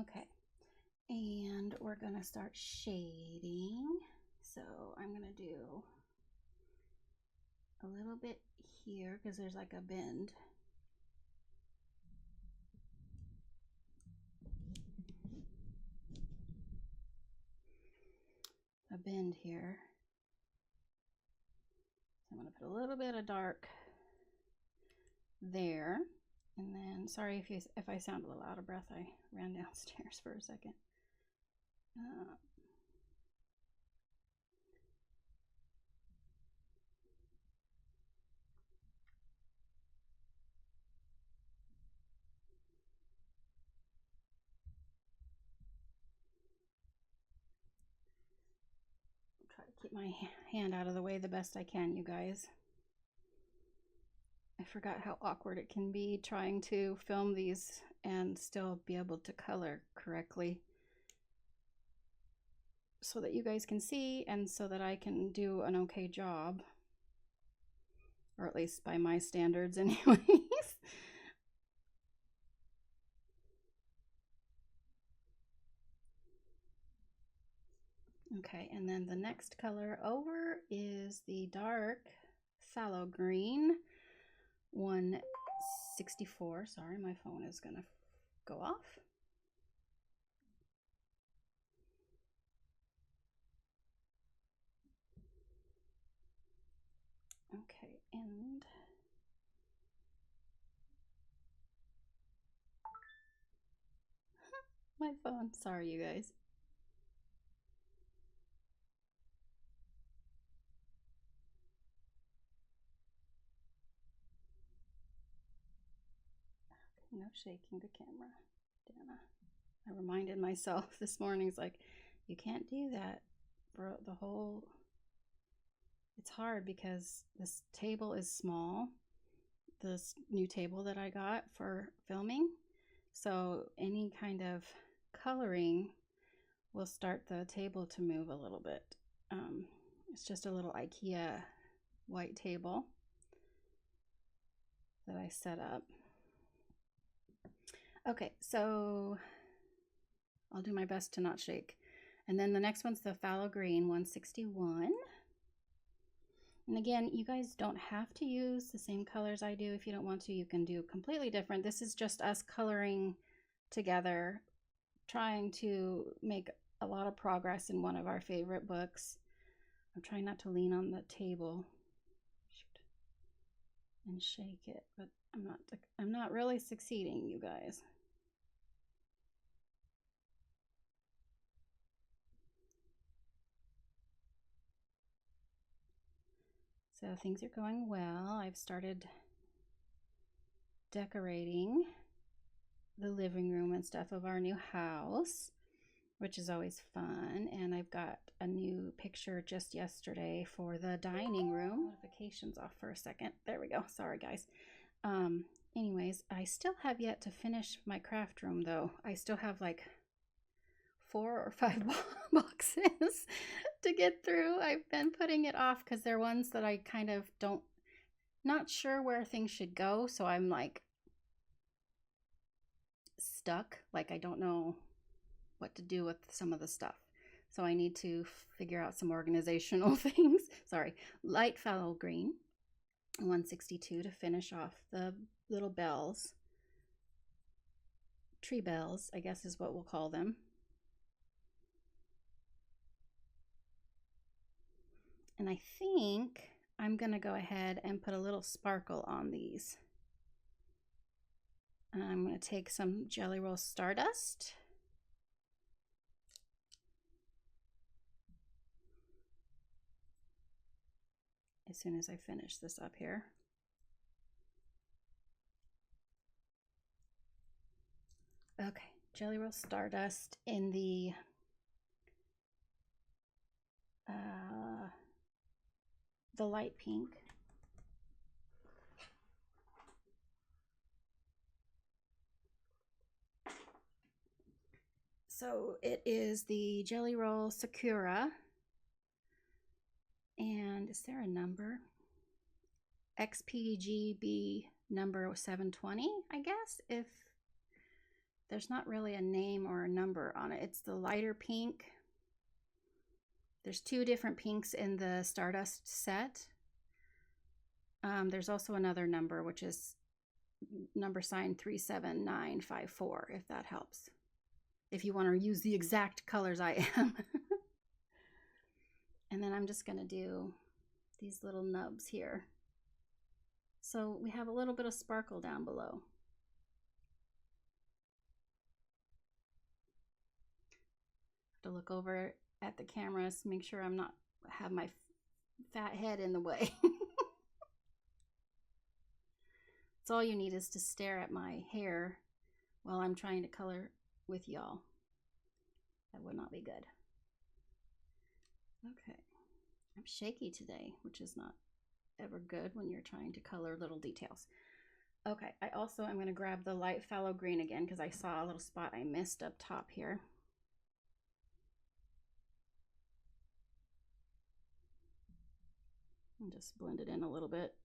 Okay, and we're gonna start shading. So I'm gonna do a little bit here because there's like a bend. A bend here. So I'm gonna put a little bit of dark there. And then, sorry if I sound a little out of breath, I ran downstairs for a second. Try to keep my hand out of the way the best I can, you guys. I forgot how awkward it can be trying to film these and still be able to color correctly so that you guys can see and so that I can do an okay job, or at least by my standards anyways. Okay, and then the next color over is the dark phthalo green 164. Sorry, my phone is gonna go off. Okay, and my phone, sorry you guys. No shaking the camera, Dana. I reminded myself this morning, it's like, you can't do that for the whole, it's hard because this table is small, this new table that I got for filming. So any kind of coloring will start the table to move a little bit. It's just a little IKEA white table that I set up. Okay, so I'll do my best to not shake. And then the next one's the phthalo green 161. And again, you guys don't have to use the same colors I do. If you don't want to, you can do completely different. This is just us coloring together, trying to make a lot of progress in one of our favorite books. I'm trying not to lean on the table and shake it, but I'm not really succeeding, you guys. So things are going well. I've started decorating the living room and stuff of our new house, which is always fun. And I've got a new picture just yesterday for the dining room. Notifications off for a second. There we go. Sorry, guys. Anyways, I still have yet to finish my craft room, though. I still have like 4 or 5 boxes to get through. I've been putting it off because they're ones that I kind of not sure where things should go. So I'm like stuck. Like I don't know what to do with some of the stuff. So I need to figure out some organizational things. Sorry, light phthalo green 162 to finish off the little bells. Tree bells, I guess is what we'll call them. And I think I'm gonna go ahead and put a little sparkle on these. I'm gonna take some Jelly Roll Stardust. As soon as I finish this up here. Okay, Jelly Roll Stardust in the light pink. So it is the Jelly Roll Sakura. And is there a number? XPGB number 720, I guess, if there's not really a name or a number on it. It's the lighter pink. There's 2 different pinks in the Stardust set. There's also another number, which is number sign 37954, if that helps. If you want to use the exact colors I am. And then I'm just going to do these little nubs here. So we have a little bit of sparkle down below. To look over at the cameras, make sure I'm not have my fat head in the way. So all you need is to stare at my hair while I'm trying to color with y'all. That would not be good. Okay, I'm shaky today, which is not ever good when you're trying to color little details. Okay, I also am going to grab the light phthalo green again because I saw a little spot I missed up top here. And just blend it in a little bit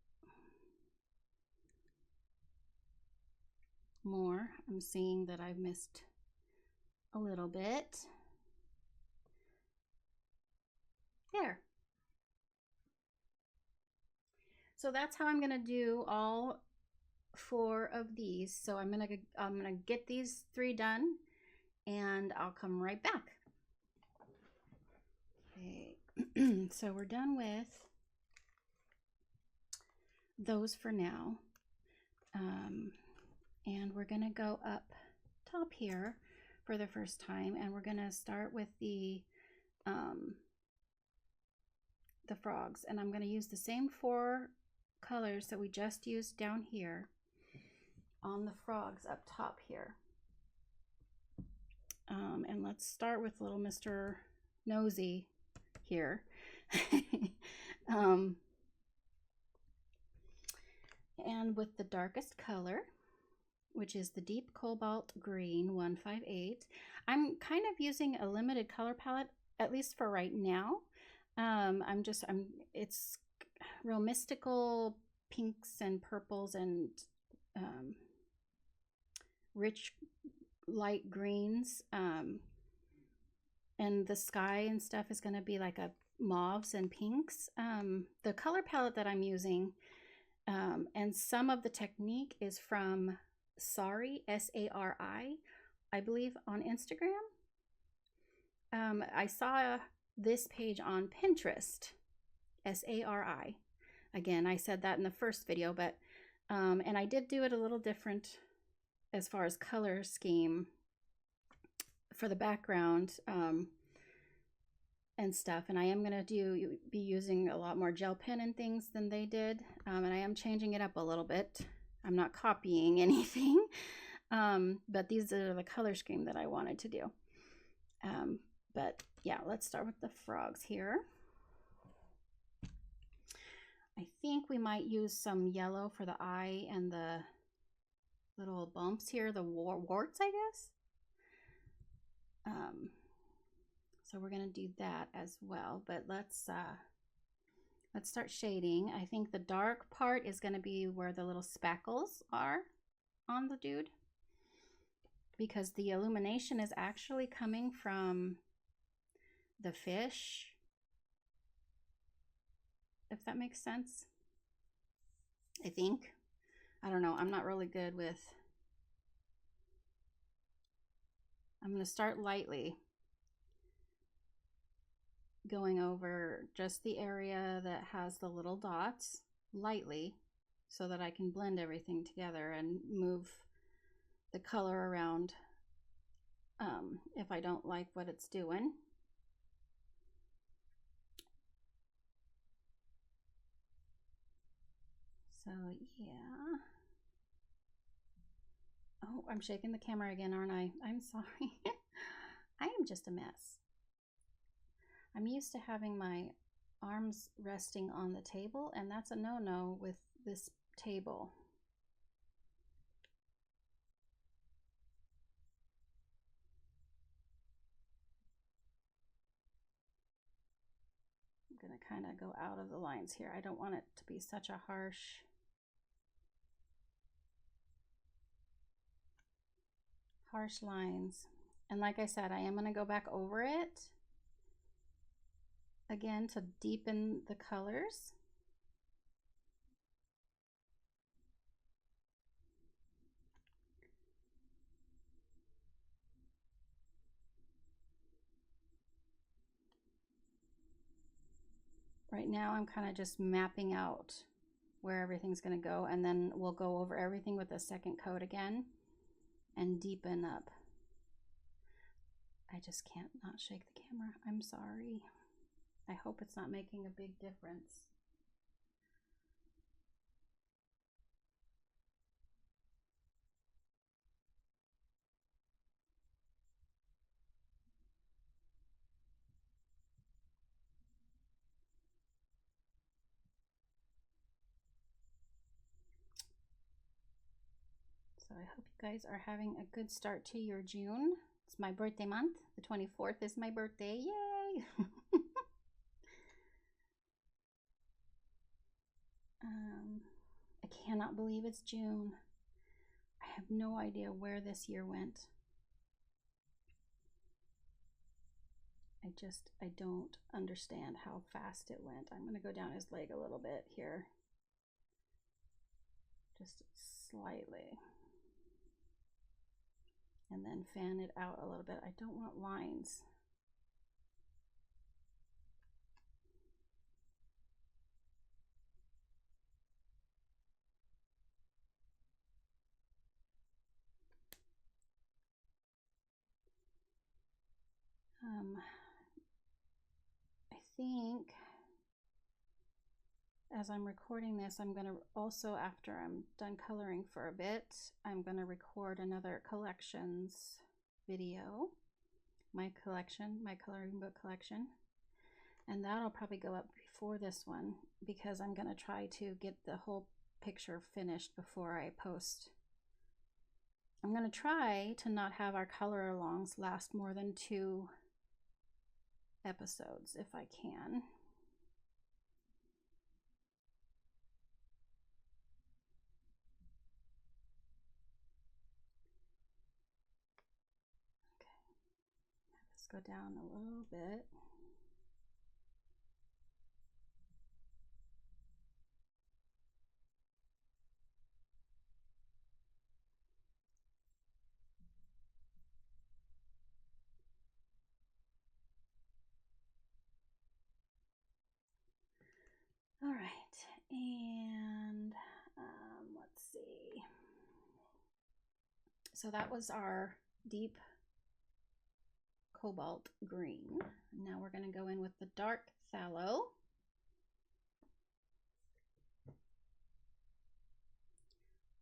more. I'm seeing that I've missed a little bit. There. So that's how I'm gonna do all 4 of these. So I'm gonna get these 3 done and I'll come right back. Okay, so we're done with those for now. And we're gonna go up top here for the first time, and we're gonna start with the frogs, and I'm gonna use the same 4 colors that we just used down here on the frogs up top here. And let's start with little Mr. Nosy here. And with the darkest color, which is the deep cobalt green 158. I'm kind of using a limited color palette, at least for right now. It's real mystical pinks and purples and rich light greens. And the sky and stuff is going to be like a mauves and pinks. The color palette that I'm using, and some of the technique is from Sari, S-A-R-I, I believe on Instagram. I saw this page on Pinterest, S-A-R-I. Again, I said that in the first video, but and I did do it a little different as far as color scheme for the background and stuff. And I am going to be using a lot more gel pen and things than they did, and I am changing it up a little bit. I'm not copying anything, but these are the color scheme that I wanted to do. But yeah, let's start with the frogs here. I think we might use some yellow for the eye and the little bumps here, the warts, I guess. So we're gonna do that as well, but let's start shading. I think the dark part is gonna be where the little spackles are on the dude, because the illumination is actually coming from the fish, if that makes sense. I think. I don't know. I'm not really good with... I'm going to start lightly, going over just the area that has the little dots lightly so that I can blend everything together and move the color around if I don't like what it's doing. So yeah. Oh, I'm shaking the camera again, aren't I? I'm sorry. I am just a mess. I'm used to having my arms resting on the table, and that's a no-no with this table. I'm going to kind of go out of the lines here. I don't want it to be such a harsh harsh lines. And like I said, I am going to go back over it again to deepen the colors. Right now I'm kind of just mapping out where everything's going to go, and then we'll go over everything with a second coat again and deepen up. I just can't not shake the camera. I'm sorry. I hope it's not making a big difference. So I hope you guys are having a good start to your June. It's my birthday month. The 24th is my birthday. Yay! I cannot believe it's June. I have no idea where this year went. I don't understand how fast it went. I'm going to go down his leg a little bit here. Just slightly. And then fan it out a little bit. I don't want lines. I think as I'm recording this, I'm going to also, after I'm done coloring for a bit, I'm going to record another collections video, my collection, my coloring book collection, and that'll probably go up before this one because I'm going to try to get the whole picture finished before I post. I'm going to try to not have our color alongs last more than 2 episodes if I can. Go down a little bit. All right, and let's see. So that was our deep cobalt green. Now we're going to go in with the dark phthalo.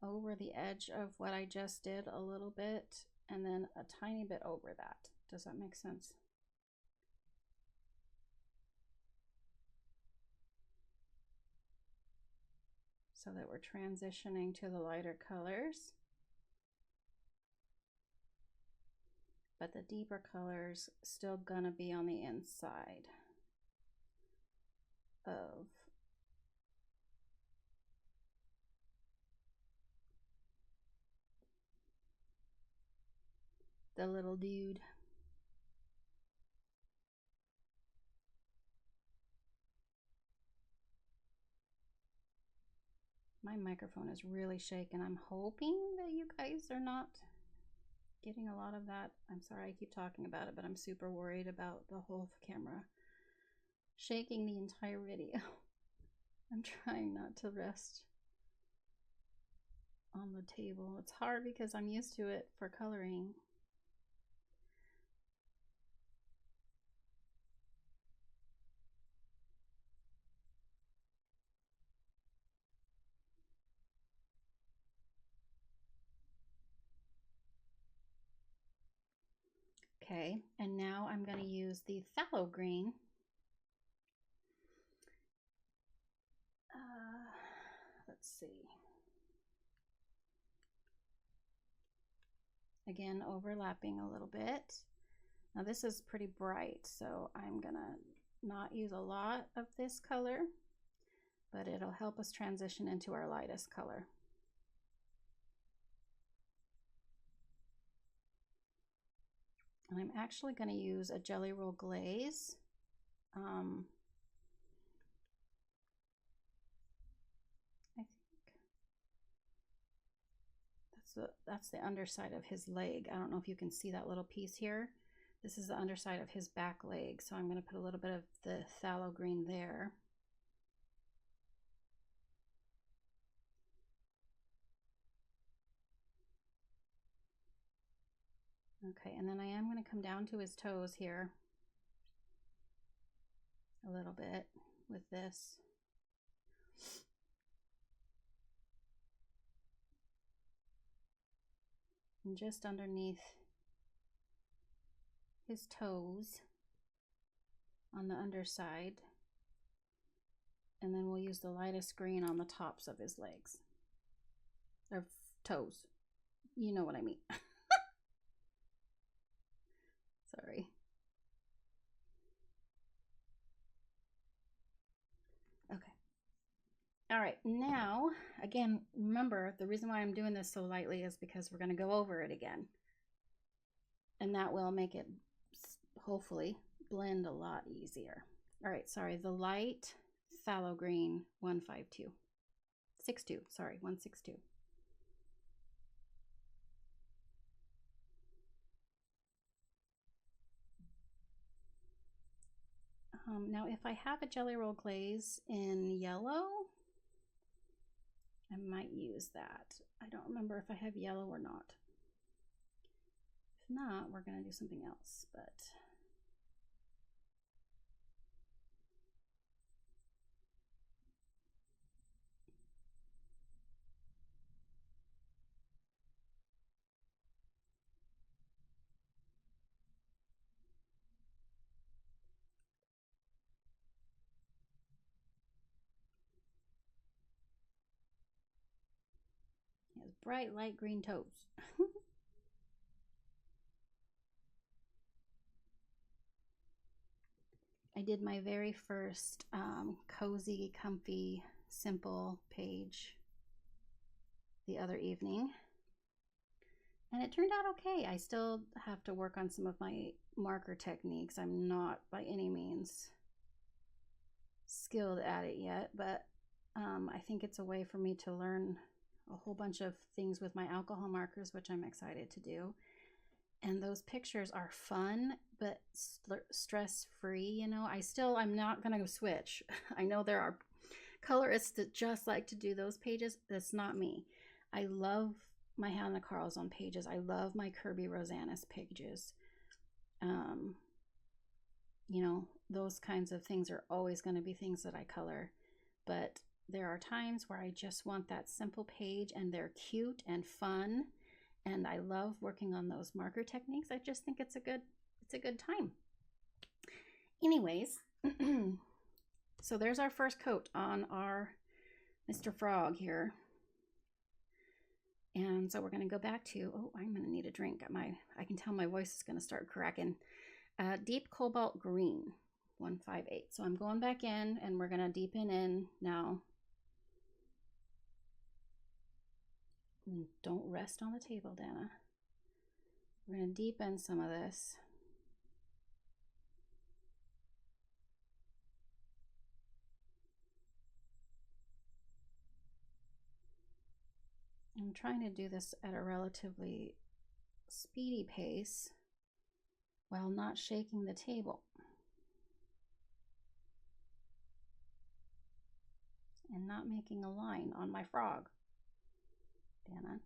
Over the edge of what I just did a little bit, and then a tiny bit over that. Does that make sense? So that we're transitioning to the lighter colors. But the deeper colors still gonna be on the inside of the little dude. My microphone is really shaking. I'm hoping that you guys are not getting a lot of that. I'm sorry I keep talking about it, but I'm super worried about the whole camera shaking the entire video. I'm trying not to rest on the table. It's hard because I'm used to it for coloring. Okay, and now I'm going to use the phthalo green. Let's see. Again, overlapping a little bit. Now this is pretty bright, so I'm going to not use a lot of this color, but it'll help us transition into our lightest color. And I'm actually going to use a Jelly Roll glaze. I think that's the underside of his leg. I don't know if you can see that little piece here. This is the underside of his back leg. So I'm going to put a little bit of the phthalo green there. Okay, and then I am going to come down to his toes here a little bit with this. And just underneath his toes on the underside. And then we'll use the lightest green on the tops of his legs. Or toes. You know what I mean. Sorry. Okay. All right, now, again, remember, the reason why I'm doing this so lightly is because we're going to go over it again. And that will make it, hopefully, blend a lot easier. All right, sorry, the light phthalo green 152. 62, sorry, 162. Now, if I have a Jelly Roll glaze in yellow, I might use that. I don't remember if I have yellow or not. If not, we're going to do something else, but... He has bright light green toes. I did my very first cozy, comfy, simple page the other evening. And it turned out okay. I still have to work on some of my marker techniques. I'm not by any means skilled at it yet, but I think it's a way for me to learn a whole bunch of things with my alcohol markers, which I'm excited to do. And those pictures are fun, but stress-free, you know. I'm not going to switch. I know there are colorists that just like to do those pages. That's not me. I love my Hanna Karlzon pages. I love my Kirby Rosanis pages. You know, those kinds of things are always going to be things that I color. But there are times where I just want that simple page, and they're cute and fun. And I love working on those marker techniques. I just think it's a good time. Anyways, so there's our first coat on our Mr. Frog here. And so we're going to go back to, oh, I'm going to need a drink. I can tell my voice is going to start cracking. Deep Cobalt Green, 158. So I'm going back in, and we're going to deepen in now. Don't rest on the table, Dana. We're going to deepen some of this. I'm trying to do this at a relatively speedy pace while not shaking the table. And not making a line on my frog. Dana.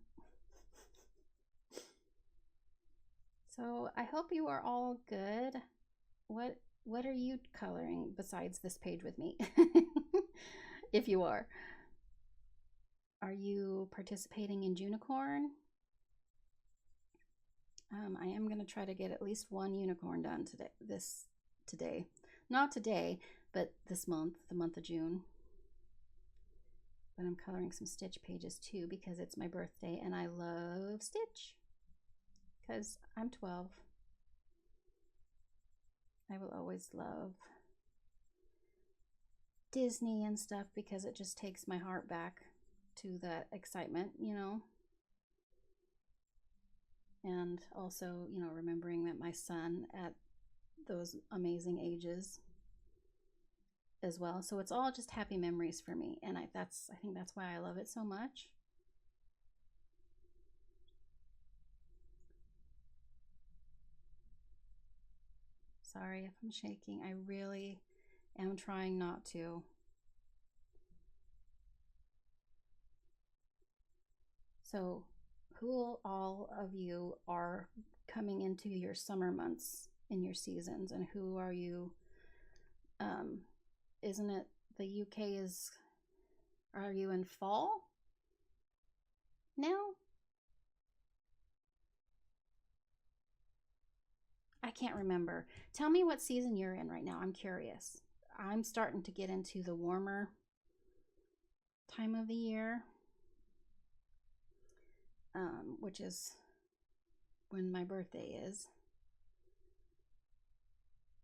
So I hope you are all good. What are you coloring besides this page with me? If you are. Are you participating in Junicorn? I am going to try to get at least one unicorn done today. Not today, but this month, the month of June. But I'm coloring some Stitch pages too because it's my birthday and I love Stitch. Because I'm 12. I will always love Disney and stuff because it just takes my heart back to that excitement, you know. And also, you know, remembering that my son at those amazing ages as well. So it's all just happy memories for me. And I think that's why I love it so much. Sorry if I'm shaking. I really am trying not to. So, who all of you are coming into your summer months in your seasons, and who are you? Isn't it the UK is? Are you in fall now? I can't remember. Tell me what season you're in right now. I'm curious. I'm starting to get into the warmer time of the year, which is when my birthday is.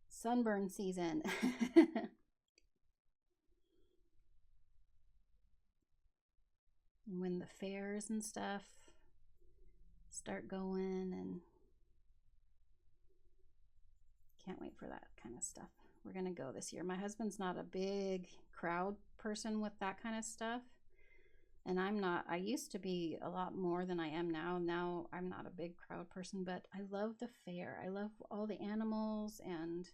Sunburn season. When the fairs and stuff start going, and can't wait for that kind of stuff. We're gonna go this year. My husband's not a big crowd person with that kind of stuff, and I'm not. I used to be a lot more than I am now. Now I'm not a big crowd person, but I love the fair. I love all the animals and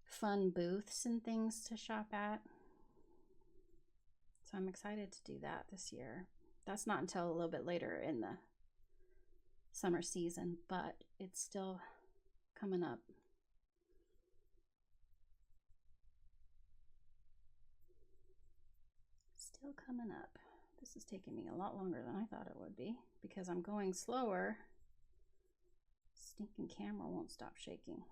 fun booths and things to shop at. So I'm excited to do that this year. That's not until a little bit later in the summer season, but it's still coming up. Still coming up. This is taking me a lot longer than I thought it would be because I'm going slower. Stinking camera won't stop shaking.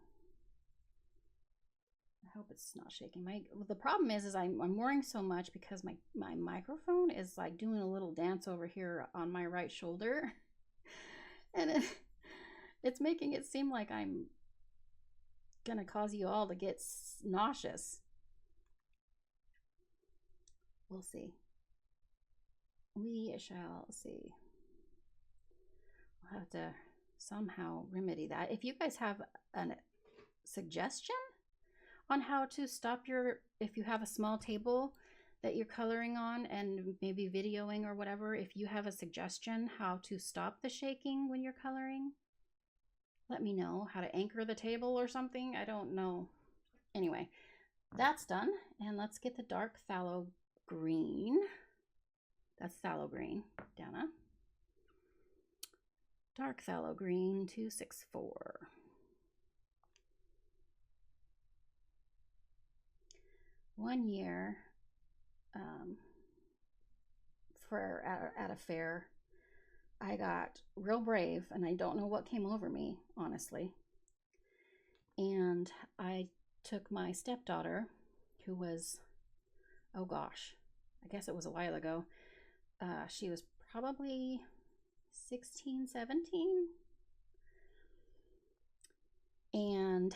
I hope it's not shaking. The problem is I'm worrying so much because my microphone is like doing a little dance over here on my right shoulder, and it's making it seem like I'm gonna cause you all to get nauseous. We'll see. We shall see. I'll have to somehow remedy that. If you guys have a suggestion on how to stop if you have a small table that you're coloring on and maybe videoing or whatever, if you have a suggestion how to stop the shaking when you're coloring, let me know. How to anchor the table or something. I don't know. Anyway, that's done. And let's get the dark phthalo green. That's phthalo green, Dana. Dark phthalo green 264. One year, at a fair, I got real brave, and I don't know what came over me, honestly. And I took my stepdaughter, who was, oh gosh, I guess it was a while ago. She was probably 16, 17. And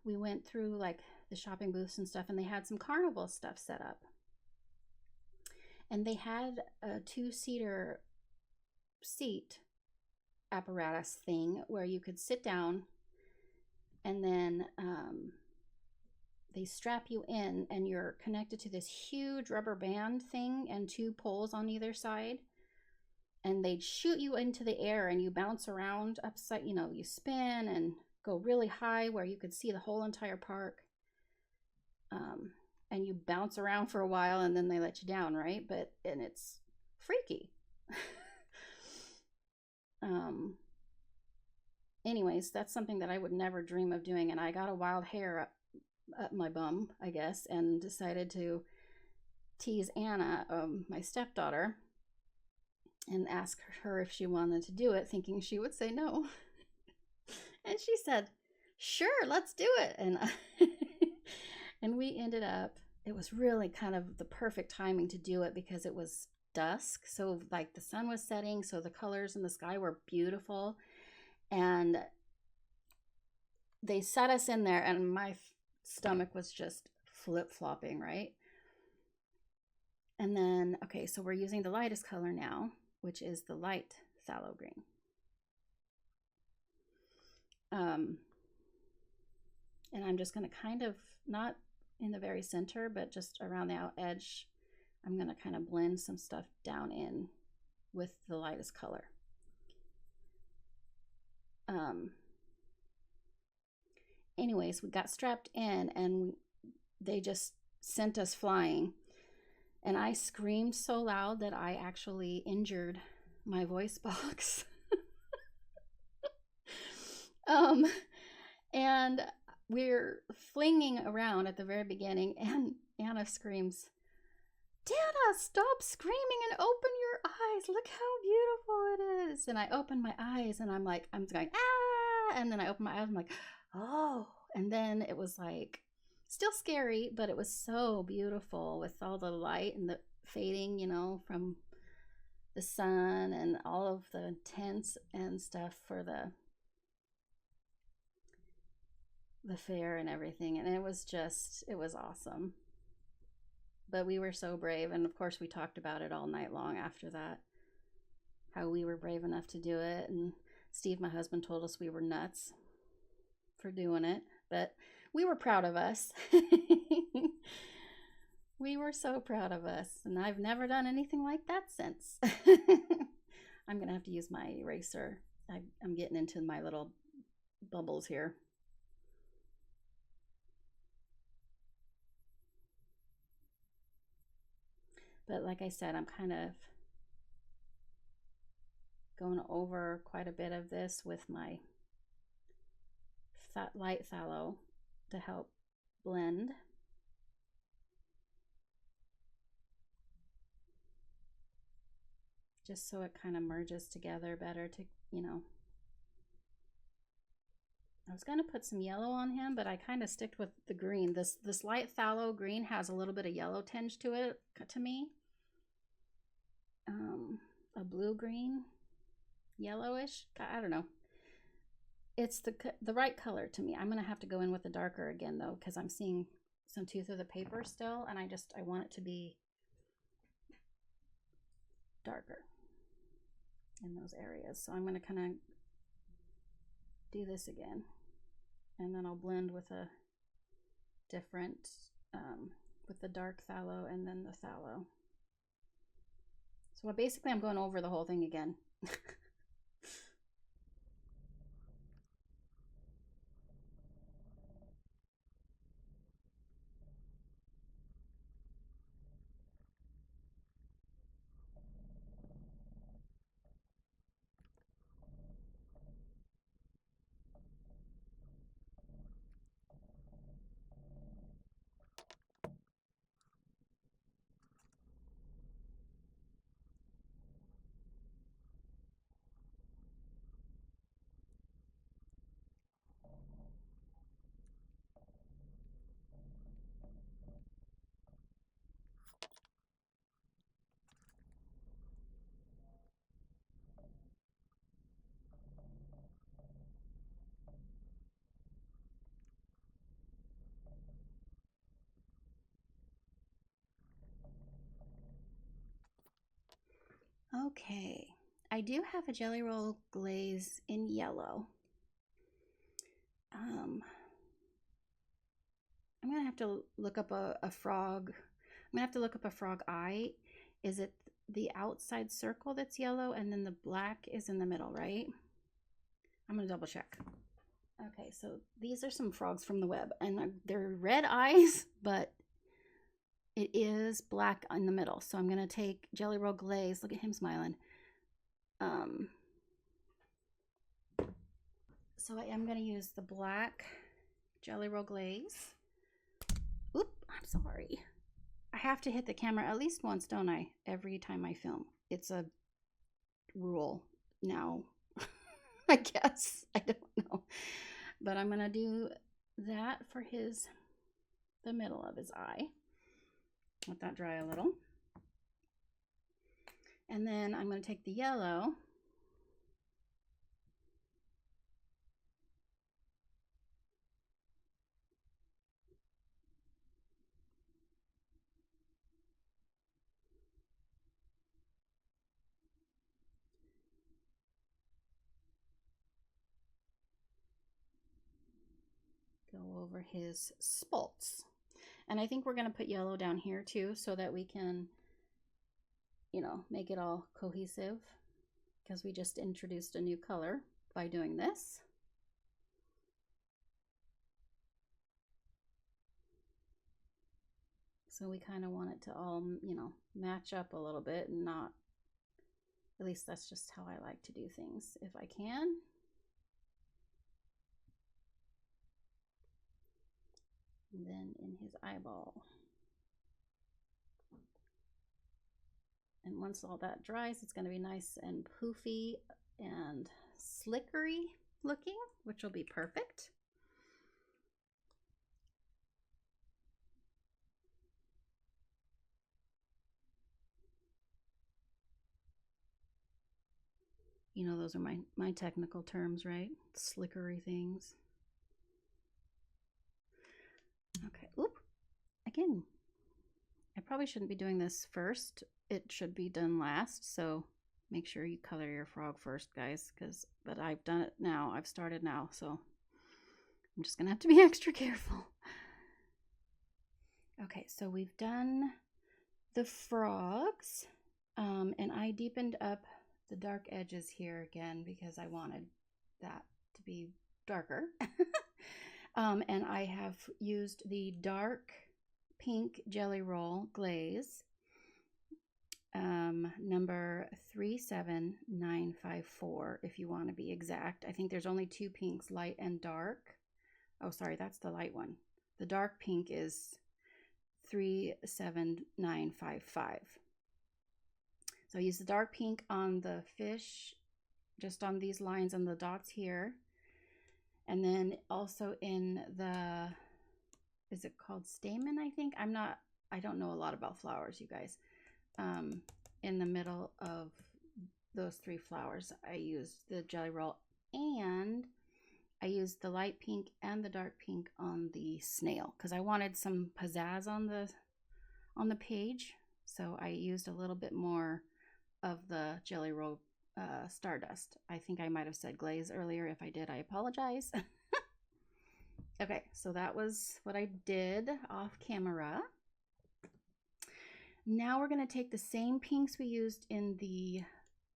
we went through like the shopping booths and stuff, and they had some carnival stuff set up. And they had a 2-seater seat apparatus thing where you could sit down, and then they strap you in, and you're connected to this huge rubber band thing and 2 poles on either side. And they'd shoot you into the air, and you bounce around upside, you know, you spin and go really high where you could see the whole entire park. And you bounce around for a while, and then they let you down, right? And it's freaky. Anyways, that's something that I would never dream of doing. And I got a wild hair up my bum, I guess, and decided to tease Anna, my stepdaughter, and ask her if she wanted to do it, thinking she would say no. And she said, sure, let's do it. And and we ended up, it was really kind of the perfect timing to do it because it was dusk. So like the sun was setting, so the colors in the sky were beautiful. And they set us in there, and my stomach was just flip-flopping, right? And then, okay, so we're using the lightest color now, which is the light phthalo green. And I'm just going to kind of, not in the very center, but just around the out edge, I'm going to kind of blend some stuff down in with the lightest color. Anyways, we got strapped in and they just sent us flying. And I screamed so loud that I actually injured my voice box. And we're flinging around at the very beginning, and Anna screams, "Dana, stop screaming and open your eyes. Look how beautiful it is." And I open my eyes and I'm going, ah. And then I open my eyes, I'm like, oh. And then it was like, still scary, but it was so beautiful with all the light and the fading, you know, from the sun and all of the tents and stuff for the fair and everything. And it was awesome. But we were so brave. And of course we talked about it all night long after that, how we were brave enough to do it. And Steve, my husband, told us we were nuts for doing it, but we were proud of us. We were so proud of us, and I've never done anything like that since. I'm gonna have to use my eraser. I'm getting into my little bubbles here. But like I said, I'm kind of going over quite a bit of this with my light phthalo to help blend. Just so it kind of merges together better to, you know. I was going to put some yellow on him, but I kind of sticked with the green. This light phthalo green has a little bit of yellow tinge to it, to me. A blue-green, yellowish, I don't know. It's the right color to me. I'm going to have to go in with the darker again, though, because I'm seeing some tooth of the paper still, and I want it to be darker in those areas. So I'm going to kind of do this again, and then I'll blend with a different, with the dark phthalo and then the phthalo. So basically I'm going over the whole thing again. Okay, I do have a Jelly Roll glaze in yellow. I'm gonna have to look up a frog. I'm gonna have to look up a frog eye. Is it the outside circle that's yellow and then the black is in the middle, right? I'm gonna double check. Okay, so these are some frogs from the web, and they're red eyes, but it is black in the middle. So I'm gonna take Jelly Roll glaze. Look at him smiling. So I am gonna use the black Jelly Roll glaze. Oop, I'm sorry. I have to hit the camera at least once, don't I? Every time I film. It's a rule now. I guess. I don't know. But I'm gonna do that for the middle of his eye. Let that dry a little. And then I'm gonna take the yellow. over his spolts. And I think we're going to put yellow down here too so that we can, you know, make it all cohesive, because we just introduced a new color by doing this. So we kind of want it to all, you know, match up a little bit and not, at least that's just how I like to do things if I can. And then in his eyeball. And once all that dries, it's going to be nice and poofy and slickery looking, which will be perfect. You know, those are my technical terms, right? Slickery things. Okay, oop, again, I probably shouldn't be doing this first. It should be done last, so make sure you color your frog first, guys, but I've done it now. I've started now, so I'm just gonna have to be extra careful. Okay, so we've done the frogs, and I deepened up the dark edges here again because I wanted that to be darker. And I have used the dark pink Jelly Roll glaze, number 37954 if you want to be exact. I think there's only two pinks, light and dark. Oh, sorry, that's the light one. The dark pink is 37955. So I use the dark pink on the fish, just on these lines and the dots here. And then also in the, is it called stamen, I think? I don't know a lot about flowers, you guys. In the middle of those three flowers, I used the Jelly Roll, and I used the light pink and the dark pink on the snail because I wanted some pizzazz on the page. So I used a little bit more of the Jelly Roll Stardust. I think I might have said glaze earlier. If I did, I apologize. Okay, so that was what I did off camera. Now we're going to take the same pinks we used in the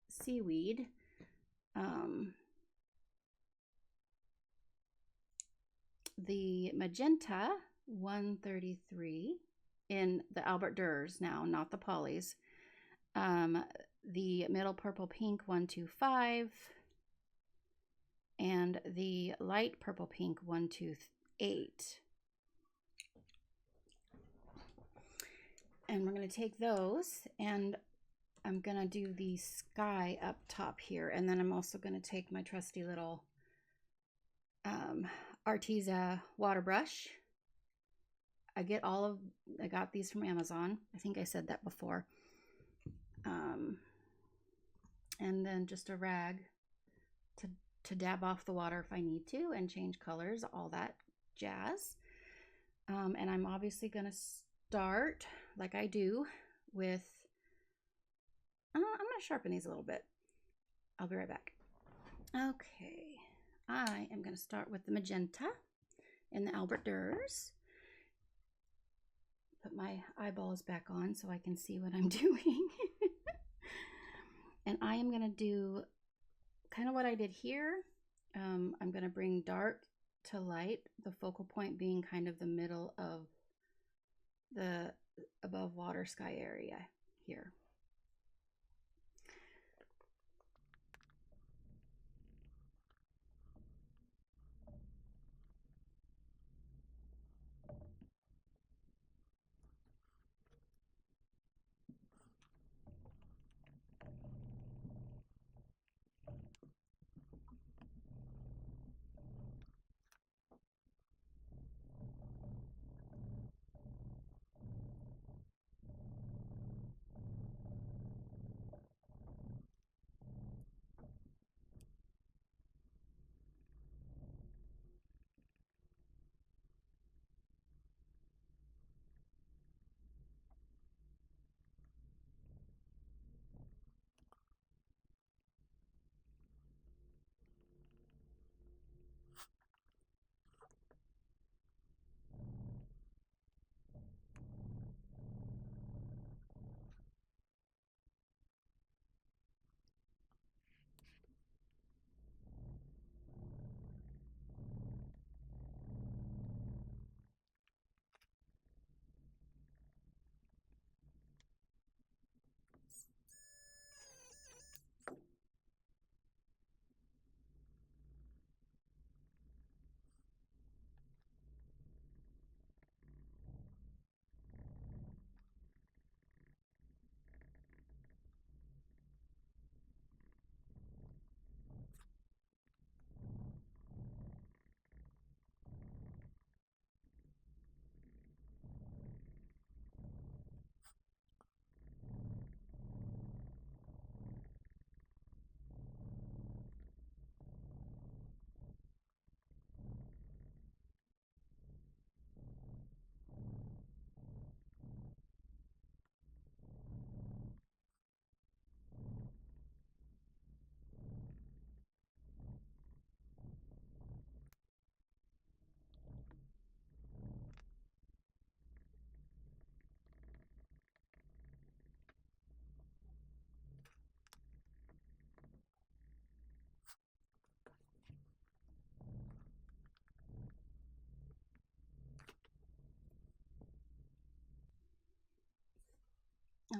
seaweed. The magenta 133 in the Albert Durs now, not the Polly's. The middle purple pink 125, and the light purple pink 128. And we're going to take those, and I'm going to do the sky up top here. And then I'm also going to take my trusty little Arteza water brush. I got these from Amazon. I think I said that before. And then just a rag to dab off the water if I need to and change colors, all that jazz. And I'm obviously going to start, like I do, with, I'm going to sharpen these a little bit. I'll be right back. Okay, I am going to start with the magenta in the Albert Durs. Put my eyeballs back on so I can see what I'm doing. And I am going to do kind of what I did here. I'm going to bring dark to light, the focal point being kind of the middle of the above water sky area here.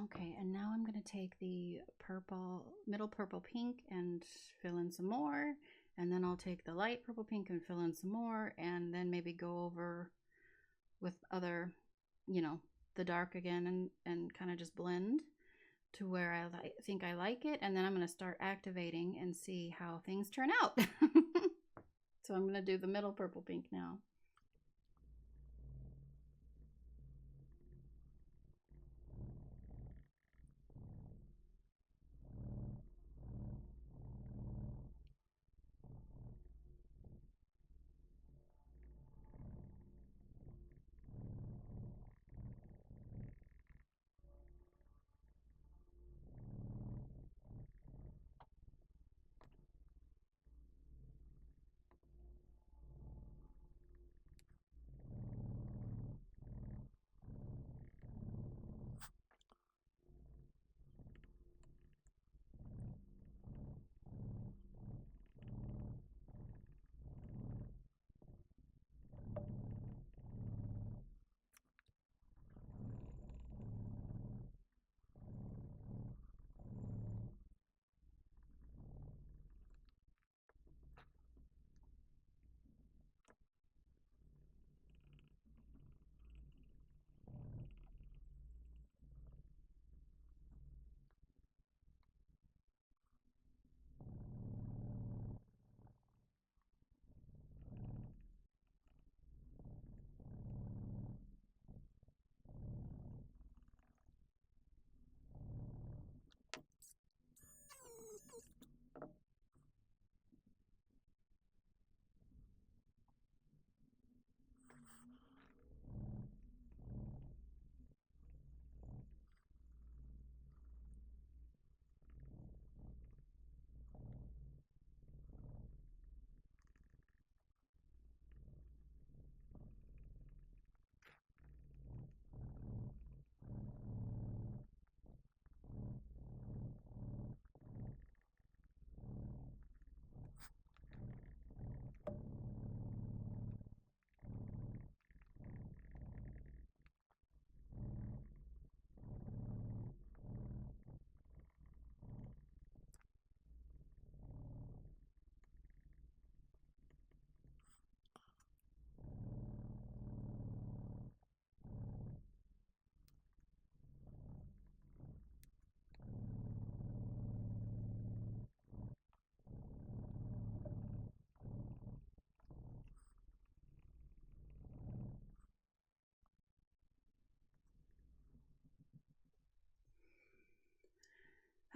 Okay, and now I'm going to take the purple, middle purple pink and fill in some more. And then I'll take the light purple pink and fill in some more. And then maybe go over with other, you know, the dark again and kind of just blend to where I think I like it. And then I'm going to start activating and see how things turn out. So I'm going to do the middle purple pink now.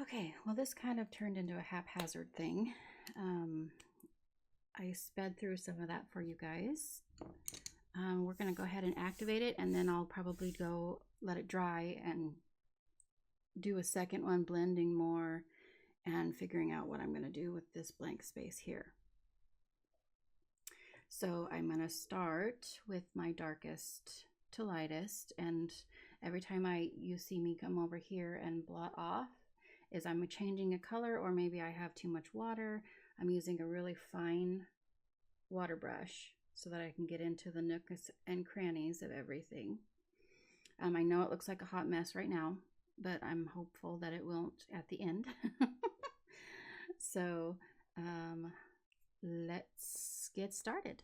Okay, well, this kind of turned into a haphazard thing. I sped through some of that for you guys. We're going to go ahead and activate it, and then I'll probably go let it dry and do a second one, blending more and figuring out what I'm going to do with this blank space here. So I'm going to start with my darkest to lightest, and every time you see me come over here and blot off is I'm changing a color, or maybe I have too much water. I'm using a really fine water brush so that I can get into the nooks and crannies of everything. I know it looks like a hot mess right now, but I'm hopeful that it won't at the end. So let's get started.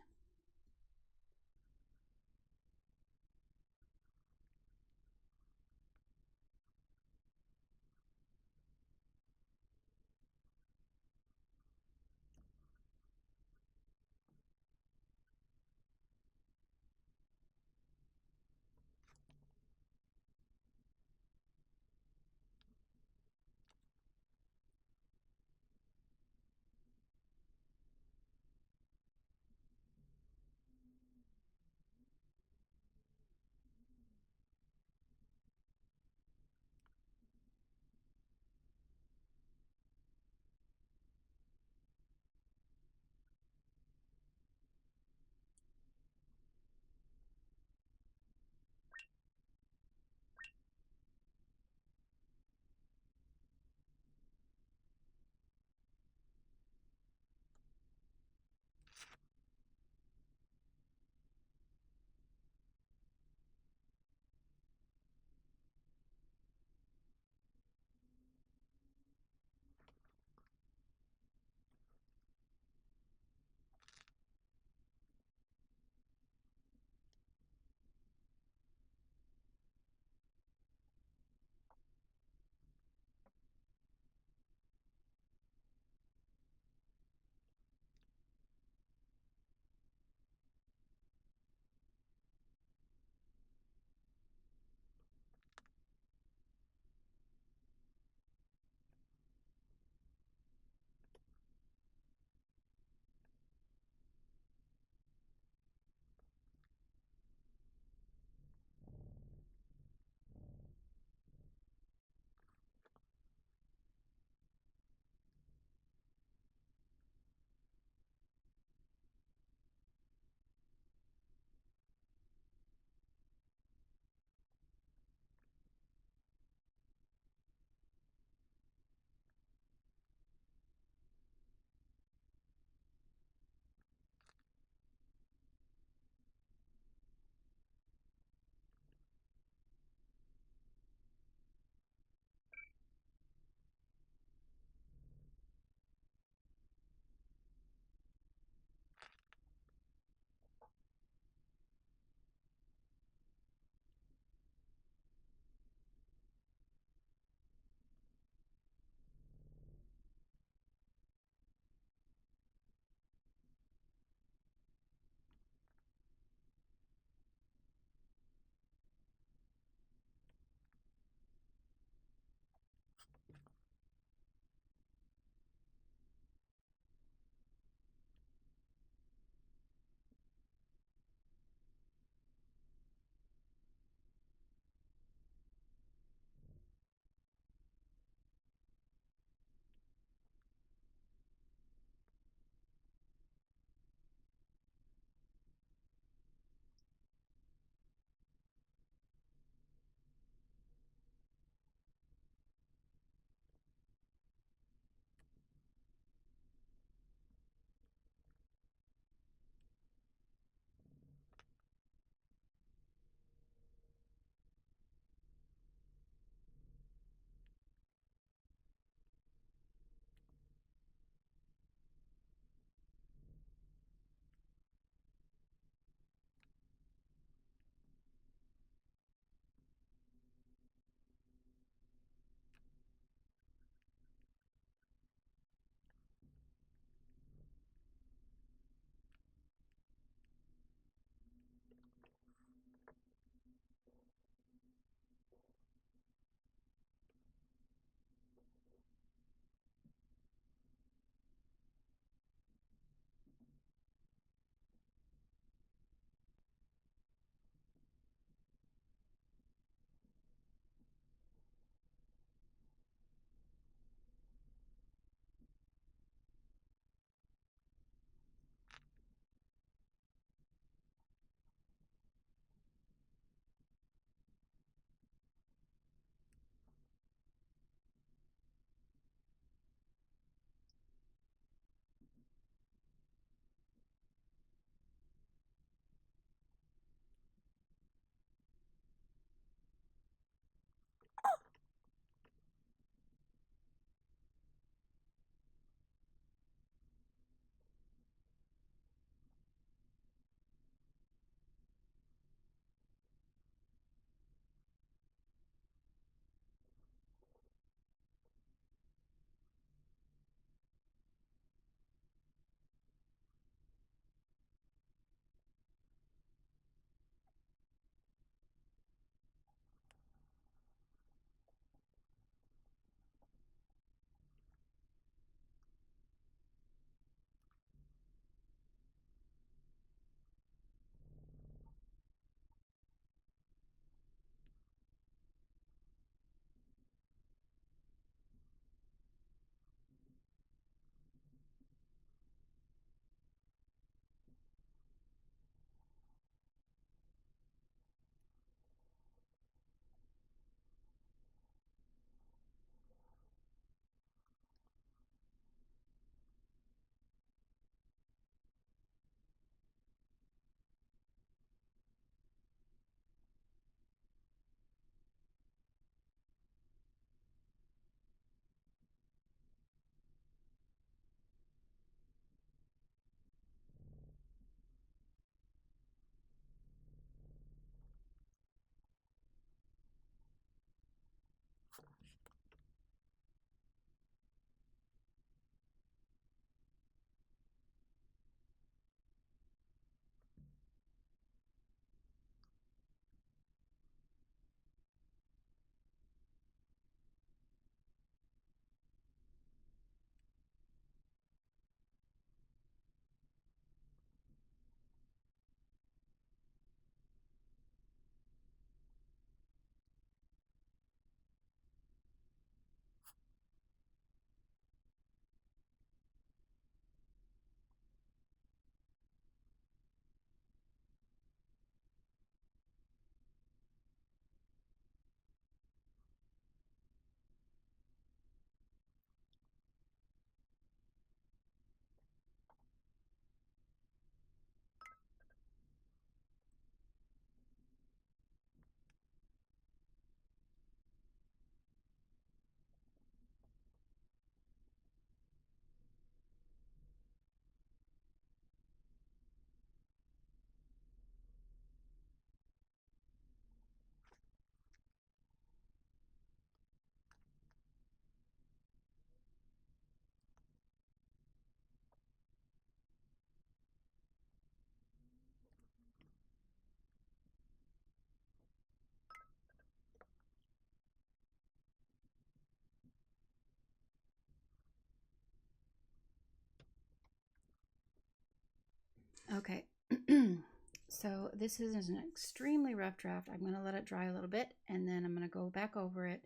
So this is an extremely rough draft. I'm going to let it dry a little bit, and then I'm going to go back over it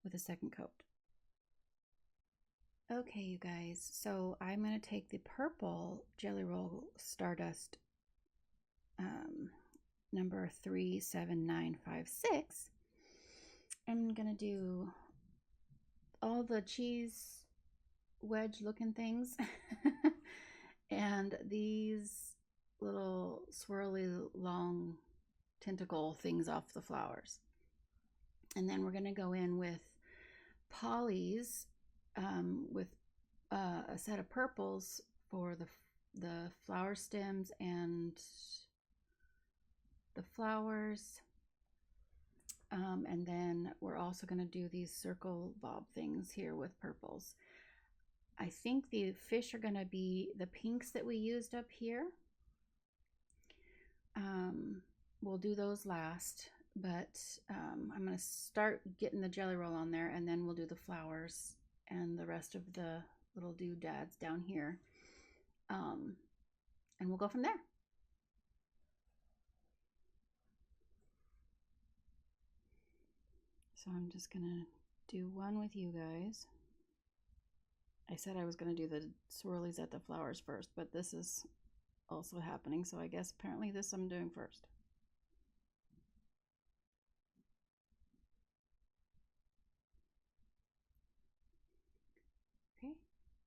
with a second coat. Okay, you guys, so I'm going to take the purple Jelly Roll Stardust number 37956. I'm going to do all the cheese wedge looking things and these little swirly long tentacle things off the flowers. And then we're going to go in with polys with a set of purples for the flower stems and the flowers. And then we're also going to do these circle bob things here with purples. I think the fish are going to be the pinks that we used up here. We'll do those last, but I'm going to start getting the jelly roll on there, and then we'll do the flowers and the rest of the little doodads down here. And we'll go from there. So I'm just going to do one with you guys. I said I was going to do the swirlies at the flowers first, but this is also happening, so I guess apparently this I'm doing first. Okay,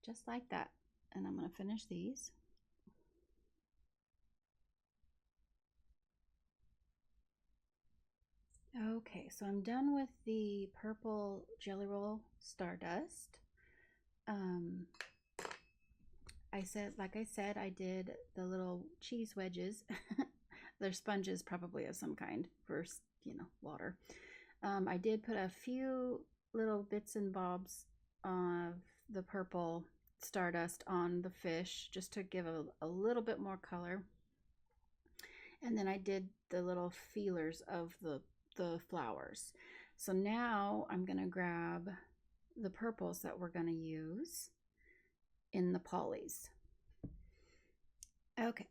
just like that. And I'm going to finish these. Okay, so I'm done with the purple Jelly Roll Stardust. Like I said, I did the little cheese wedges. They're sponges probably of some kind for, water. I did put a few little bits and bobs of the purple Stardust on the fish just to give a little bit more color. And then I did the little feelers of the flowers. So now I'm going to grab the purples that we're going to use in the polys. Okay,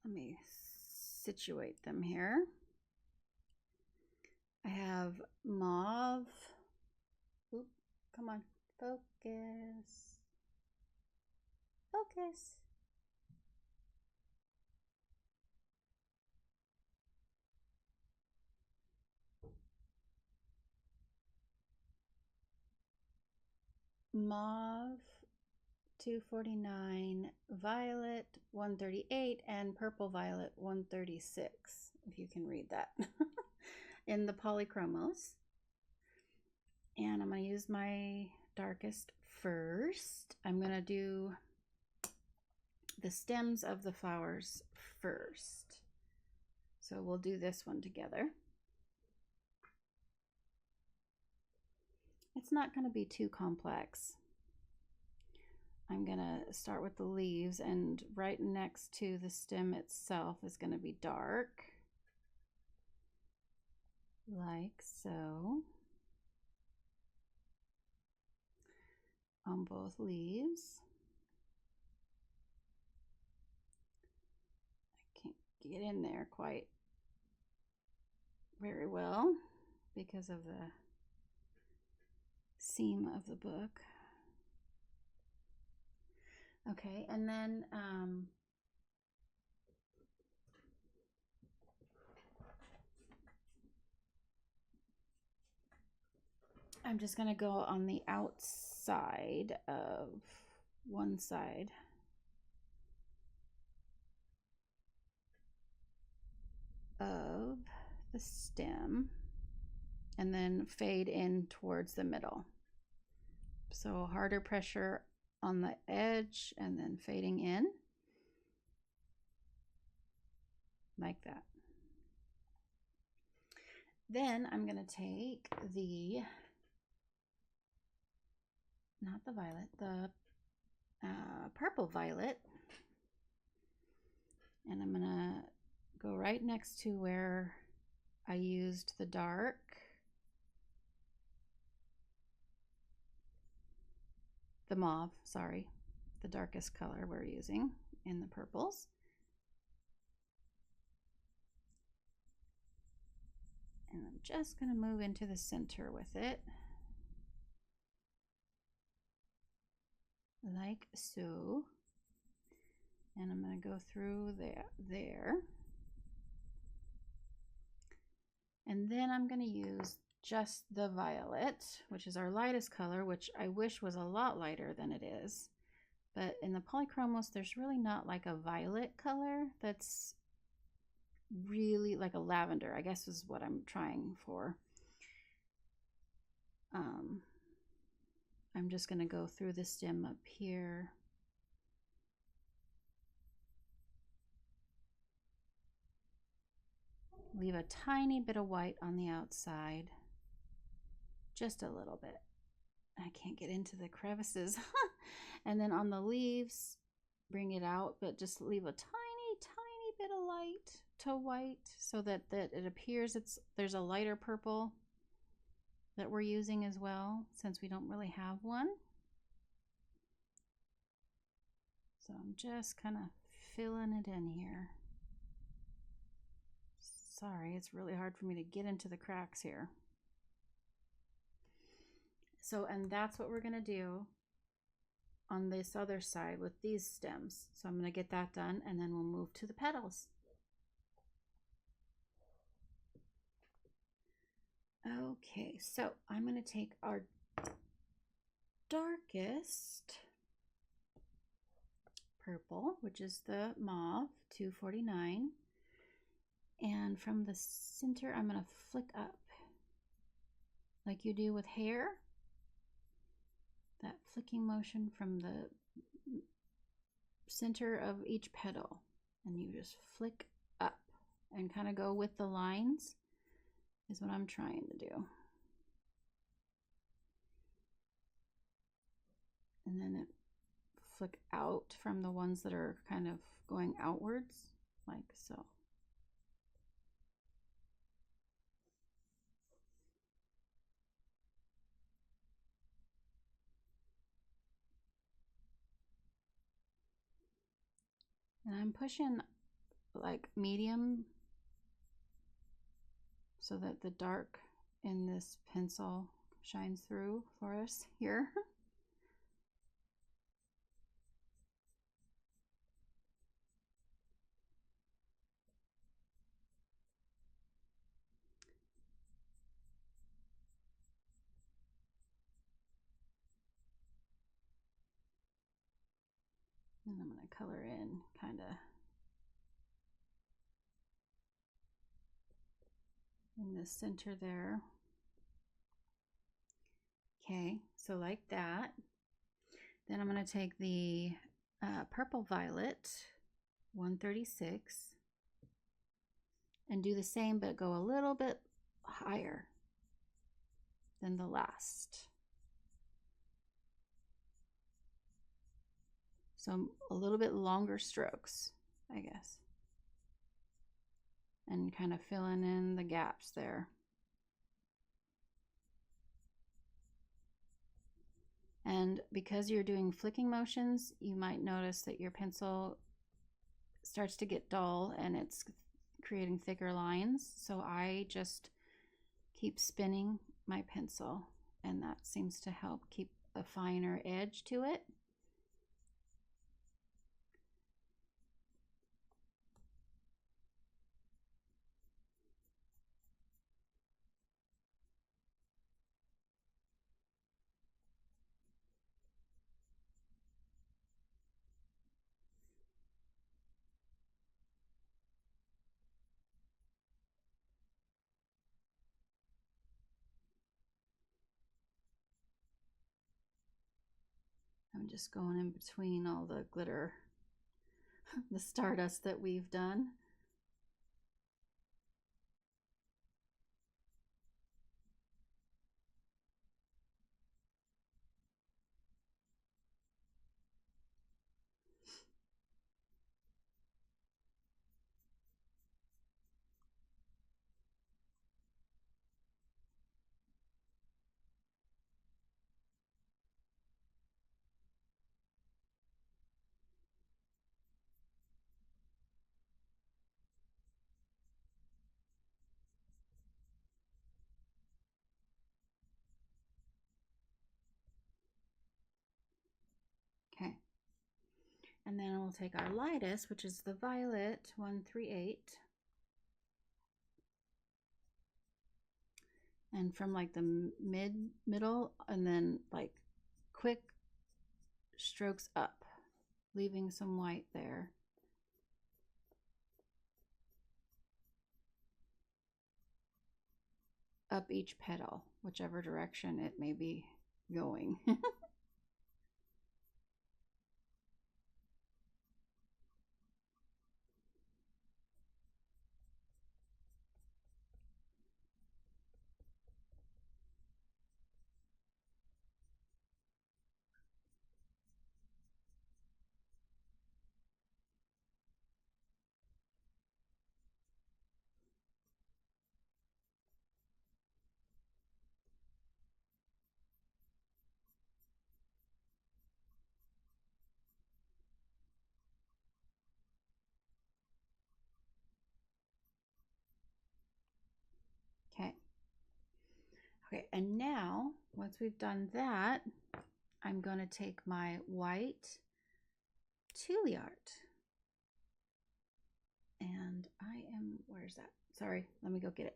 let me situate them here. I have mauve. Oop, come on, focus. Focus. Mauve 249, violet 138, and purple violet 136, if you can read that, in the polychromos. And I'm going to use my darkest first. I'm going to do the stems of the flowers first. So we'll do this one together. It's not going to be too complex. I'm going to start with the leaves, and right next to the stem itself is going to be dark, like so, on both leaves. I can't get in there quite very well because of the seam of the book. Okay, and then I'm just going to go on the outside of one side of the stem and then fade in towards the middle. So harder pressure on the edge and then fading in like that. Then I'm going to take the, not the violet, the purple violet, and I'm going to go right next to where I used the dark. The mauve, sorry, the darkest color we're using, in the purples. And I'm just going to move into the center with it. Like so. And I'm going to go through there. And then I'm going to use just the violet, which is our lightest color, which I wish was a lot lighter than it is. But in the polychromos, there's really not like a violet color that's really like a lavender, I guess is what I'm trying for. I'm just going to go through the stem up here. Leave a tiny bit of white on the outside. Just a little bit. I can't get into the crevices. And then on the leaves, bring it out, but just leave a tiny bit of light to white so that it appears there's a lighter purple that we're using as well, since we don't really have one. So I'm just kind of filling it in here. Sorry, it's really hard for me to get into the cracks here. So, and that's what we're going to do on this other side with these stems. So I'm going to get that done, and then we'll move to the petals. Okay, so I'm going to take our darkest purple, which is the mauve 249, and from the center I'm going to flick up like you do with hair. That flicking motion from the center of each petal, and you just flick up and kind of go with the lines is what I'm trying to do. And then it flick out from the ones that are kind of going outwards, like so. And I'm pushing like medium so that the dark in this pencil shines through for us here. And I'm going to color in kind of in the center there. Okay, so like that. Then I'm going to take the purple violet 136 and do the same, but go a little bit higher than the last. So a little bit longer strokes, I guess. And kind of filling in the gaps there. And because you're doing flicking motions, you might notice that your pencil starts to get dull and it's creating thicker lines. So I just keep spinning my pencil, and that seems to help keep a finer edge to it. I'm just going in between all the glitter, the stardust that we've done. And then we'll take our lightest, which is the violet 138. And from like the middle, and then like quick strokes up, leaving some white there. Up each petal, whichever direction it may be going. Okay. Okay, and now, once we've done that, I'm going to take my white Tulle art. And I am, where's that? Sorry, let me go get it.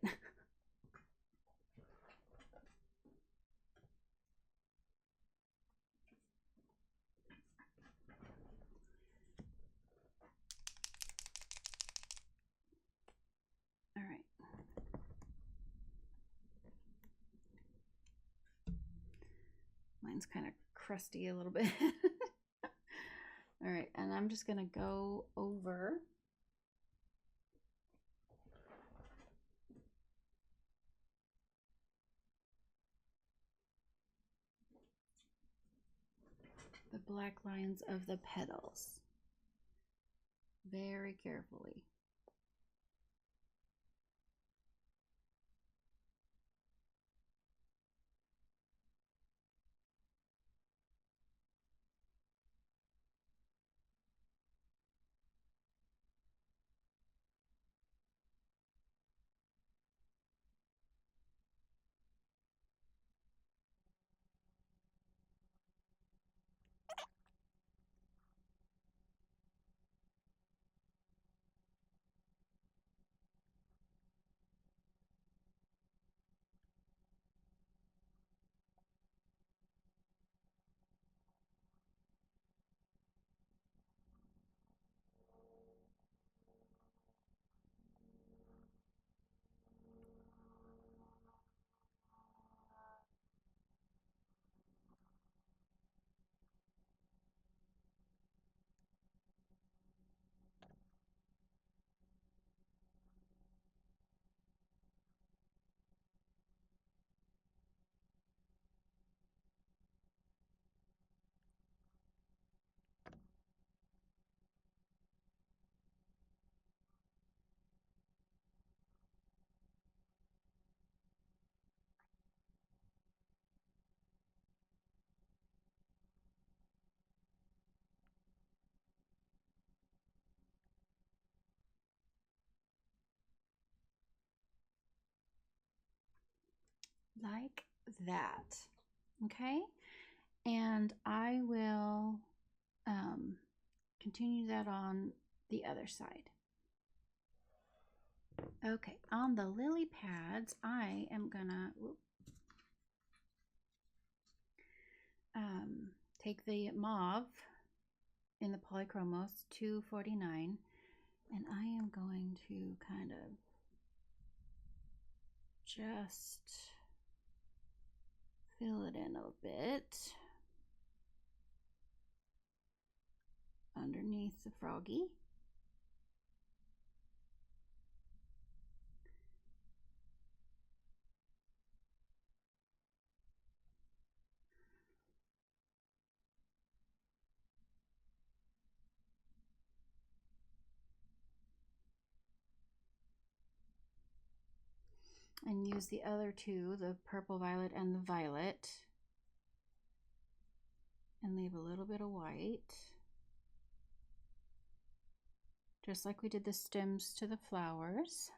All right. Mine's kind of crusty a little bit. All right, and I'm just gonna go over the black lines of the petals very carefully. Like that. Okay, and I will continue that on the other side. Okay, on the lily pads, I am gonna take the mauve in the Polychromos 249, and I am going to kind of just fill it in a bit underneath the froggy. And use the other two, the purple violet and the violet, and leave a little bit of white, just like we did the stems to the flowers.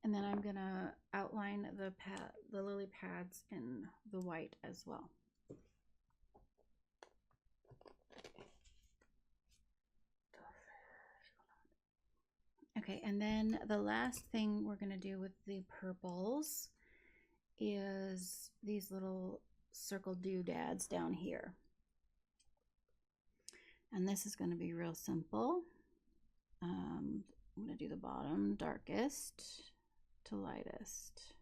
And then I'm gonna outline the lily pads in the white as well. Okay, and then the last thing we're gonna do with the purples is these little circle doodads down here. And this is gonna be real simple. I'm gonna do the bottom darkest to lightest.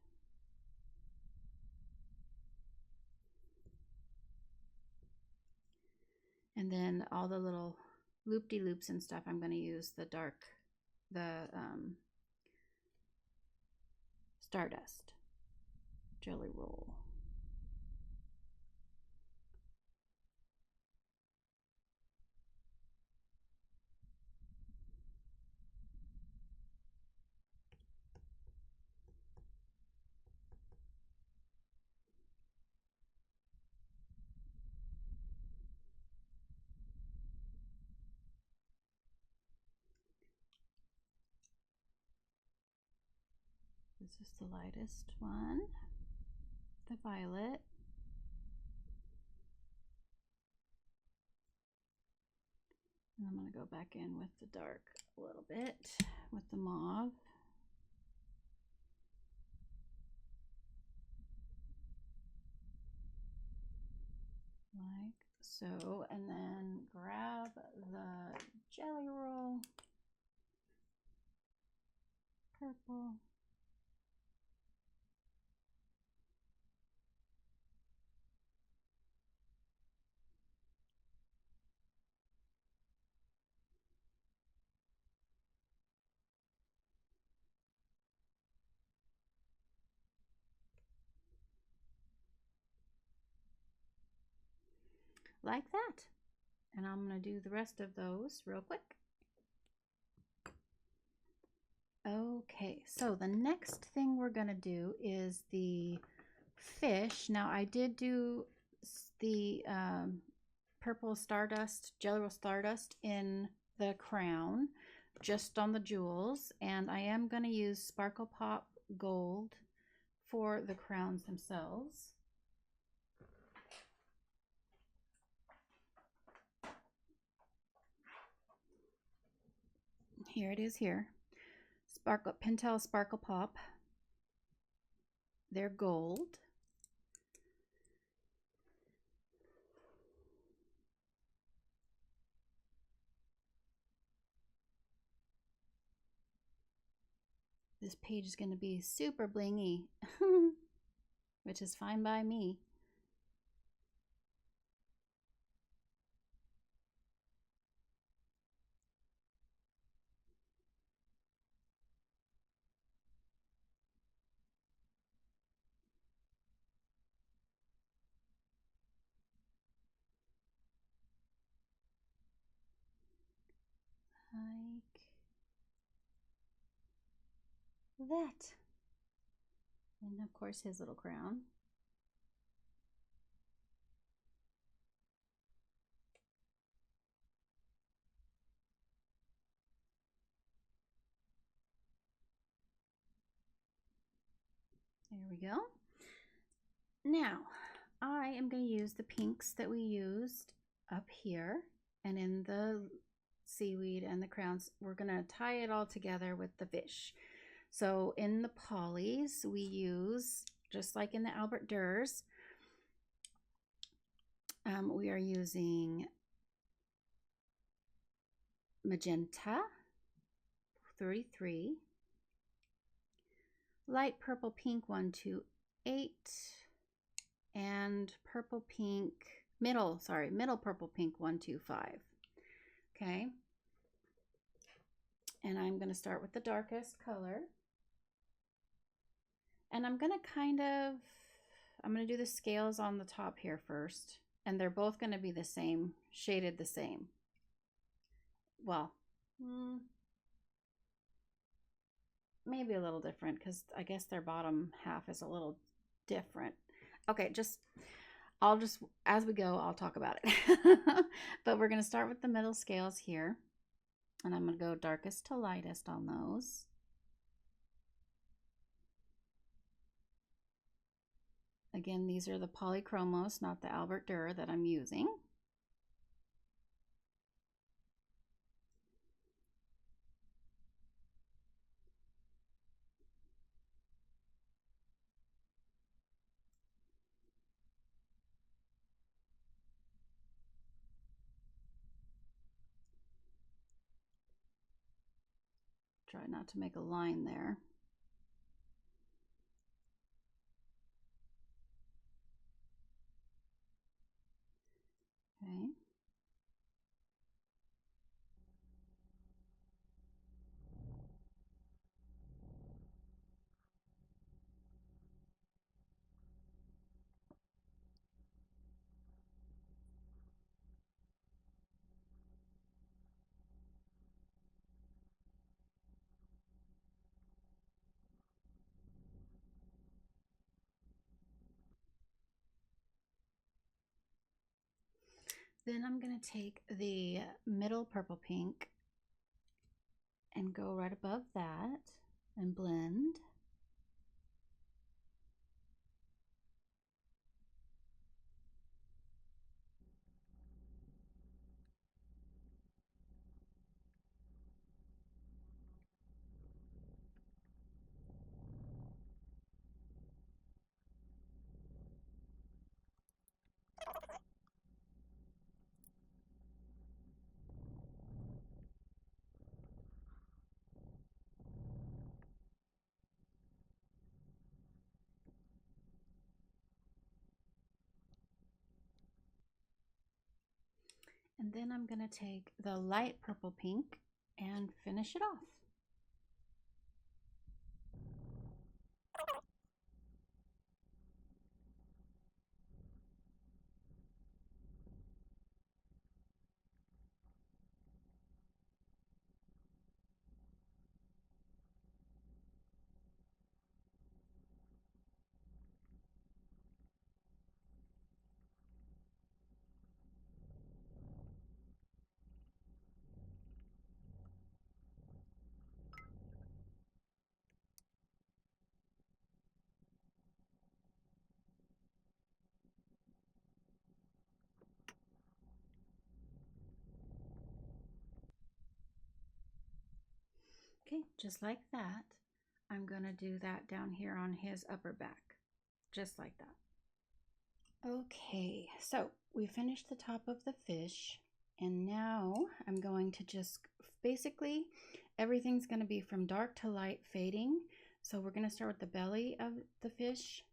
And then all the little loop-de-loops and stuff, I'm going to use the Stardust Jelly Roll. This is the lightest one, the violet. And I'm going to go back in with the dark a little bit with the mauve. Like so, and then grab the jelly roll, purple. Like that. And I'm going to do the rest of those real quick. Okay, so the next thing we're going to do is the fish. Now I did do the purple stardust, Jelly Roll Stardust in the crown, just on the jewels. And I am going to use Sparkle Pop Gold for the crowns themselves. Here it is here. Pentel Sparkle Pop. They're gold. This page is going to be super blingy, which is fine by me. Like that. And of course his little crown. There we go. Now, I am going to use the pinks that we used up here and in the seaweed and the crowns. We're going to tie it all together with the fish. So in the polys, we use, just like in the Albert Durs, we are using magenta 33, light purple pink 128, and purple pink, middle purple pink 125. Okay. And I'm going to start with the darkest color. And I'm going to do the scales on the top here first. And they're both going to be the same, shaded the same. Well, maybe a little different because I guess their bottom half is a little different. Okay, as we go, I'll talk about it. But we're going to start with the middle scales here. And I'm going to go darkest to lightest on those. Again, these are the polychromos, not the Albert Dürer that I'm using. Try not to make a line there. Okay. Then I'm going to take the middle purple pink and go right above that and blend. And then I'm going to take the light purple pink and finish it off. Okay, just like that. I'm going to do that down here on his upper back, just like that. Okay, so we finished the top of the fish, and now I'm going to just, basically, everything's going to be from dark to light fading. So we're going to start with the belly of the fish.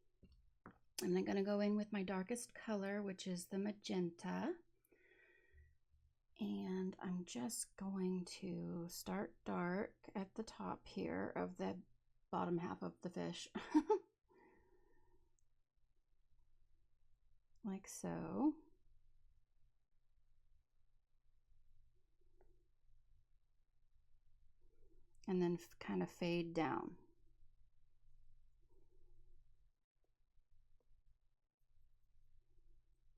I'm going to go in with my darkest color, which is the magenta. And I'm just going to start dark at the top here of the bottom half of the fish. Like so. And then kind of fade down.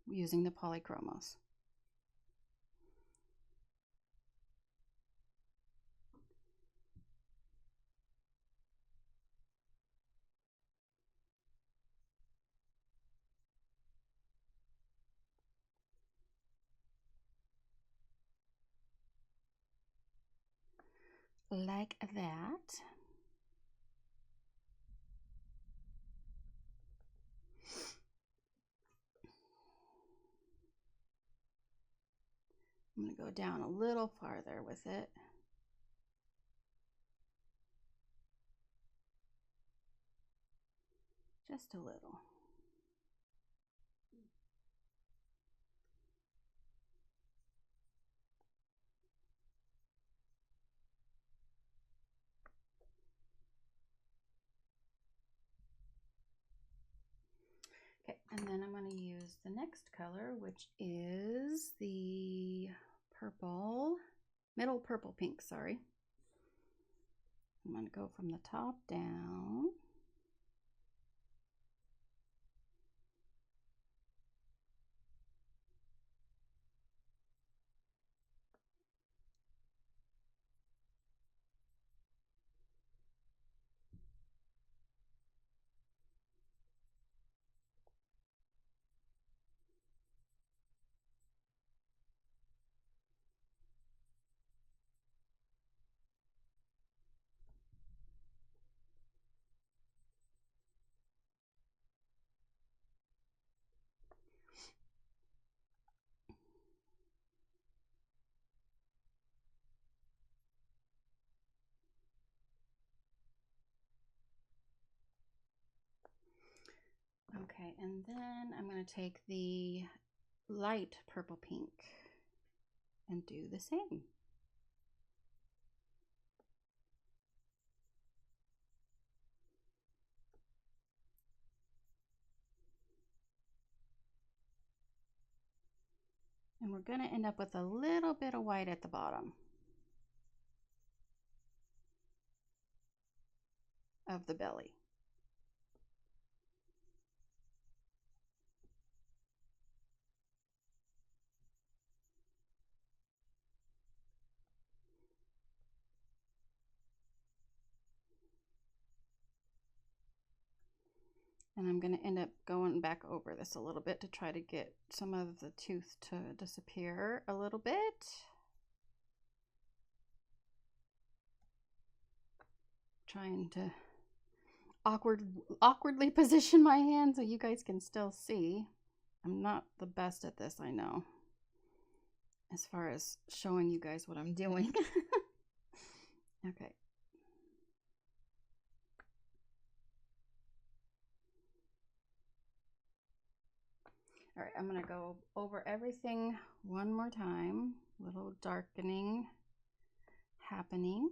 Using the polychromos. Like that. I'm going to go down a little farther with it. Just a little. Okay, and then I'm going to use the next color, which is the purple, middle purple pink, sorry. I'm going to go from the top down. right, and then I'm going to take the light purple pink and do the same. And we're going to end up with a little bit of white at the bottom of the belly. And I'm going to end up going back over this a little bit to try to get some of the tooth to disappear a little bit. Trying to awkwardly position my hand so you guys can still see. I'm not the best at this, I know, as far as showing you guys what I'm doing. Okay. All right, I'm going to go over everything one more time. Little darkening happening.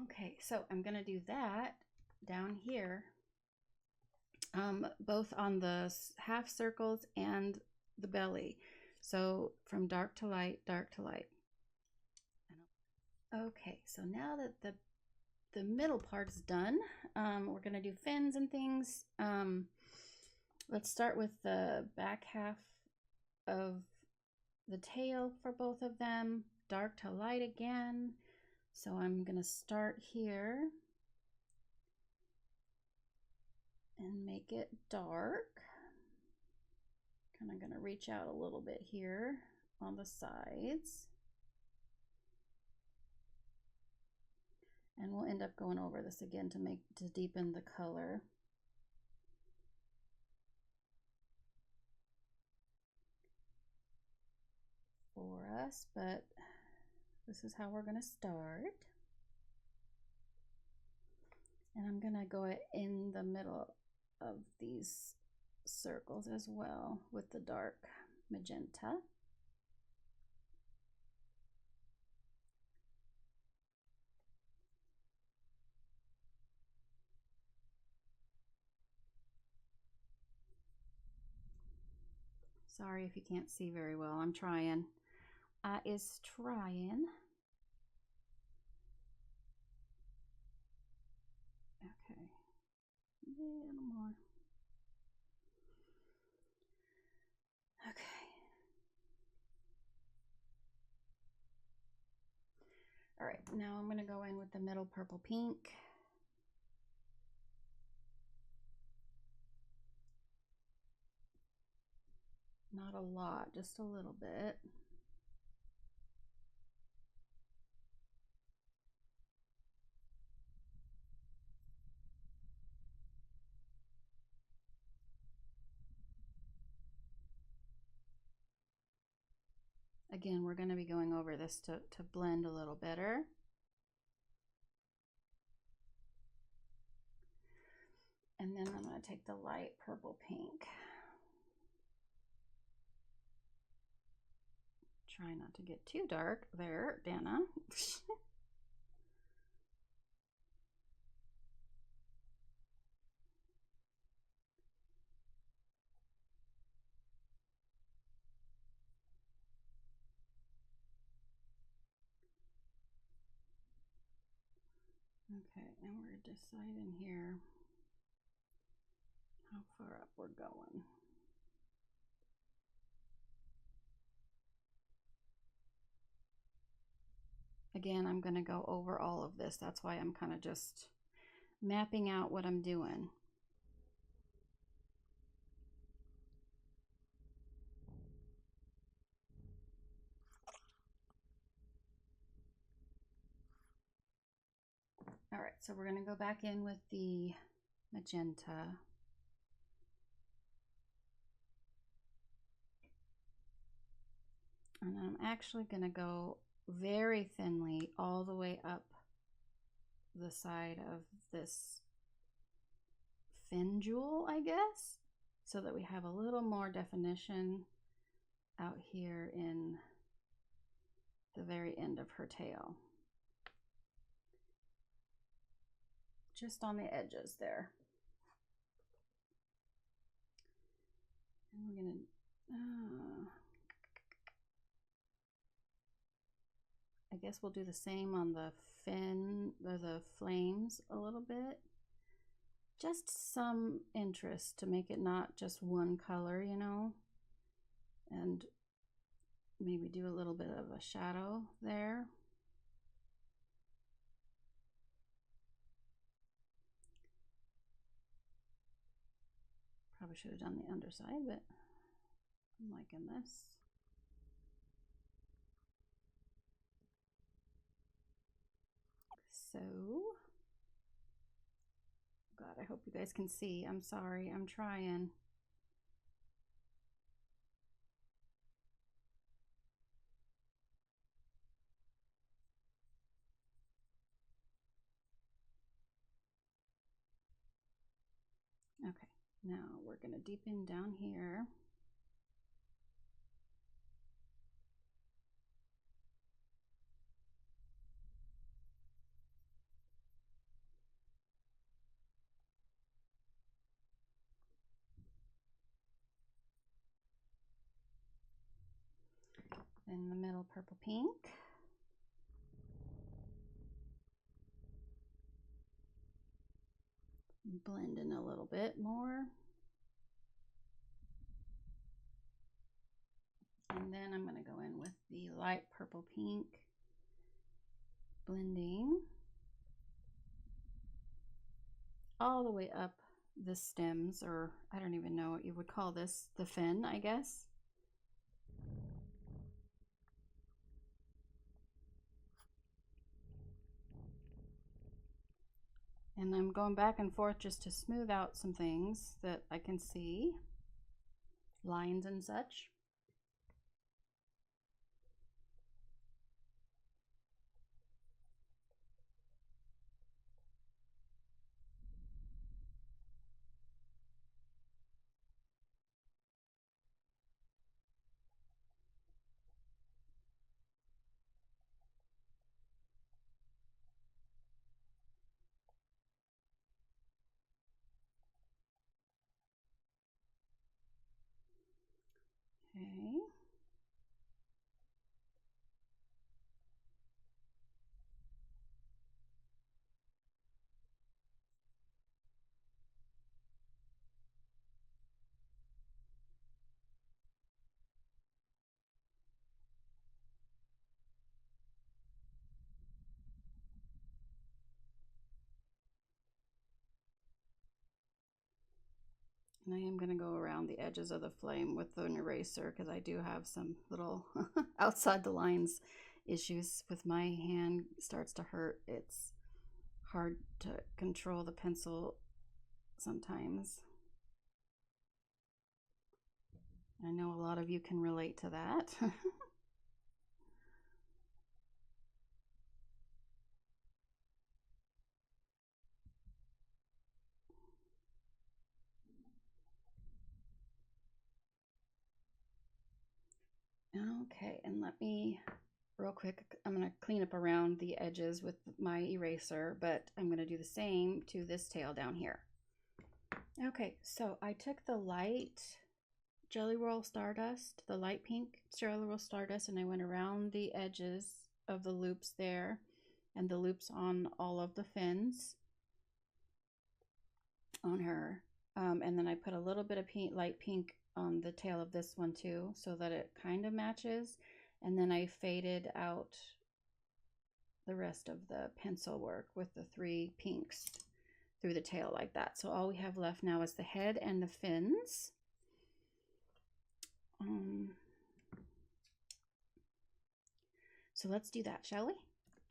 Okay, so I'm going to do that down here, both on the half circles and the belly. So from dark to light, dark to light. Okay, so now that the middle part is done, we're going to do fins and things. Let's start with the back half of the tail for both of them, dark to light again. So I'm going to start here and make it dark. Kind of going to reach out a little bit here on the sides. And we'll end up going over this again to deepen the color. For us, but this is how we're going to start. And I'm going to go in the middle of these circles as well with the dark magenta. Sorry if you can't see very well. I'm trying. Is trying. Okay. A little more. Okay. All right, now I'm going to go in with the middle purple pink. Not a lot, just a little bit. Again, we're going to be going over this to blend a little better. And then I'm going to take the light purple pink. Try not to get too dark there, Dana. Okay, and we're deciding here how far up we're going. Again, I'm going to go over all of this. That's why I'm kind of just mapping out what I'm doing. All right, so we're going to go back in with the magenta. And I'm actually going to go very thinly all the way up the side of this fin jewel, I guess, so that we have a little more definition out here in the very end of her tail. Just on the edges there. And we're gonna, I guess we'll do the same on the fin, or the flames a little bit. Just some interest to make it not just one color, you know, and maybe do a little bit of a shadow there. Probably should have done the underside, but I'm liking this. So, God, I hope you guys can see. I'm sorry, I'm trying. Okay, now we're gonna deepen down here. In the middle, purple pink. Blend in a little bit more. And then I'm going to go in with the light purple pink, blending all the way up the stems, or I don't even know what you would call this, the fin, I guess. And I'm going back and forth just to smooth out some things that I can see, lines and such. Okay. And I am going to go around the edges of the flame with an eraser because I do have some little outside the lines issues with my hand. Starts to hurt. It's hard to control the pencil sometimes. I know a lot of you can relate to that. Okay, and let me, real quick, I'm going to clean up around the edges with my eraser, but I'm going to do the same to this tail down here. Okay, so I took the light Jelly Roll Stardust, the light pink Jelly Roll Stardust, and I went around the edges of the loops there and the loops on all of the fins on her. And then I put a little bit of pink, light pink on the tail of this one too, so that it kind of matches. And then I faded out the rest of the pencil work with the 3 pinks through the tail like that. So all we have left now is the head and the fins. So let's do that, shall we?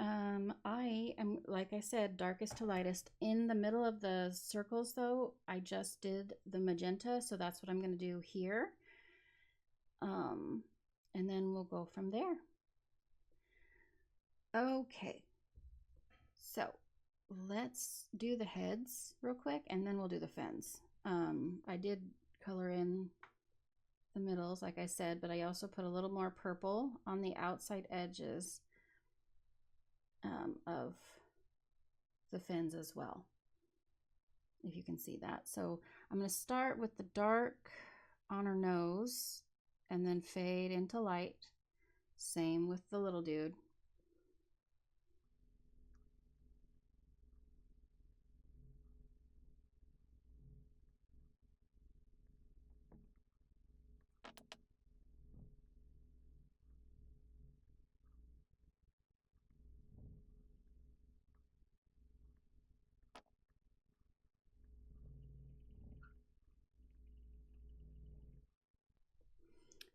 I am, like I said, darkest to lightest. In the middle of the circles though, I just did the magenta, so that's what I'm going to do here. And then we'll go from there. Okay, so let's do the heads real quick and then we'll do the fins. I did color in the middles, like I said, but I also put a little more purple on the outside edges of the fins as well, if you can see that. So I'm going to start with the dark on her nose and then fade into light. Same with the little dude.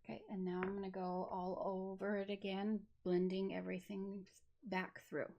Okay, and now I'm going to go all over it again, blending everything back through.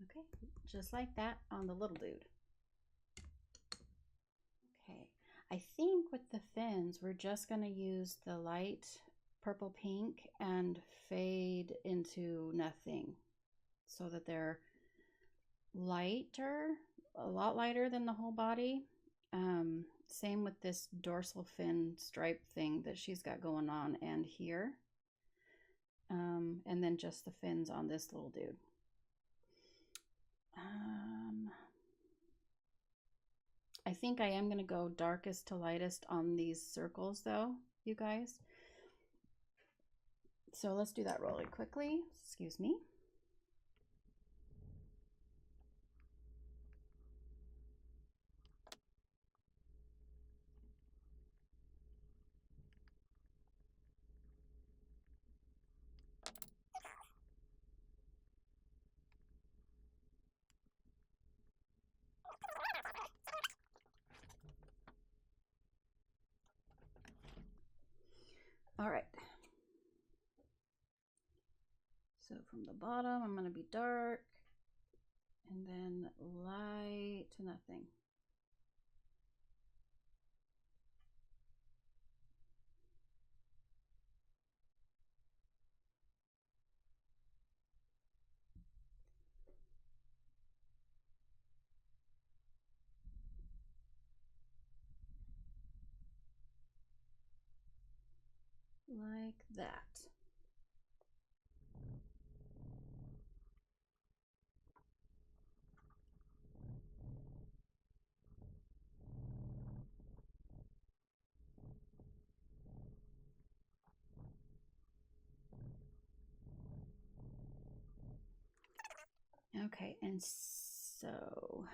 Okay, just like that on the little dude. Okay, I think with the fins, we're just going to use the light purple pink and fade into nothing so that they're lighter, a lot lighter than the whole body. Same with this dorsal fin stripe thing that she's got going on and here. And then just the fins on this little dude. I think I am going to go darkest to lightest on these circles though, you guys. So let's do that really quickly. Excuse me. All right. So from the bottom, I'm going to be dark and then light to nothing. Like that. Okay, and so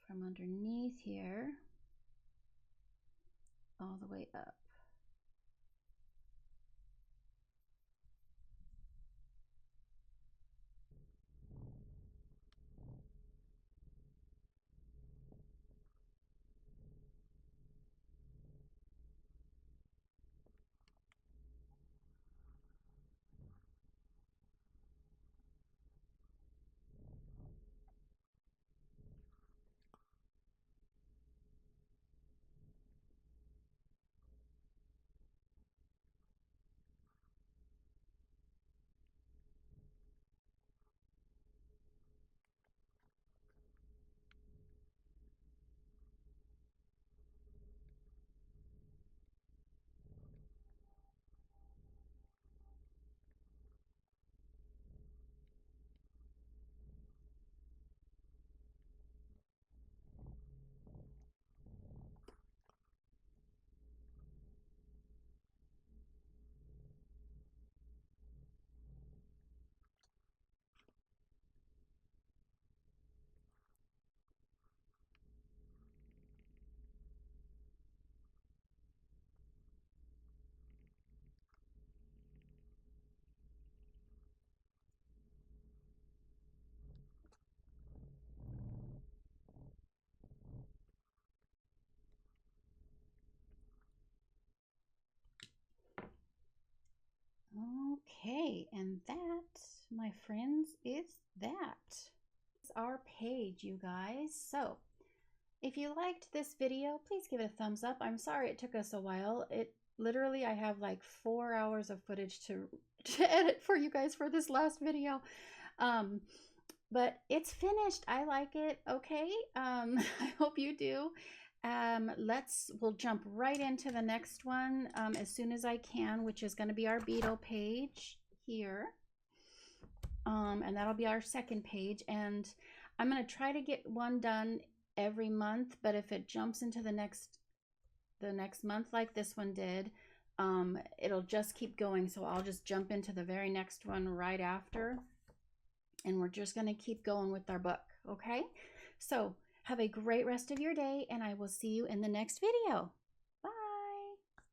from underneath here all the way up. Okay, and that, my friends, is that. It's our page, you guys. So if you liked this video, please give it a thumbs up. I'm sorry it took us a while. It literally, I have like 4 hours of footage to edit for you guys for this last video. But it's finished. I like it. Okay. I hope you do. We'll jump right into the next one as soon as I can, which is going to be our Beetle page here. And that'll be our second page. And I'm going to try to get one done every month, but if it jumps into the next month like this one did, it'll just keep going. So I'll just jump into the very next one right after, and we're just going to keep going with our book. Okay, so have a great rest of your day, and I will see you in the next video.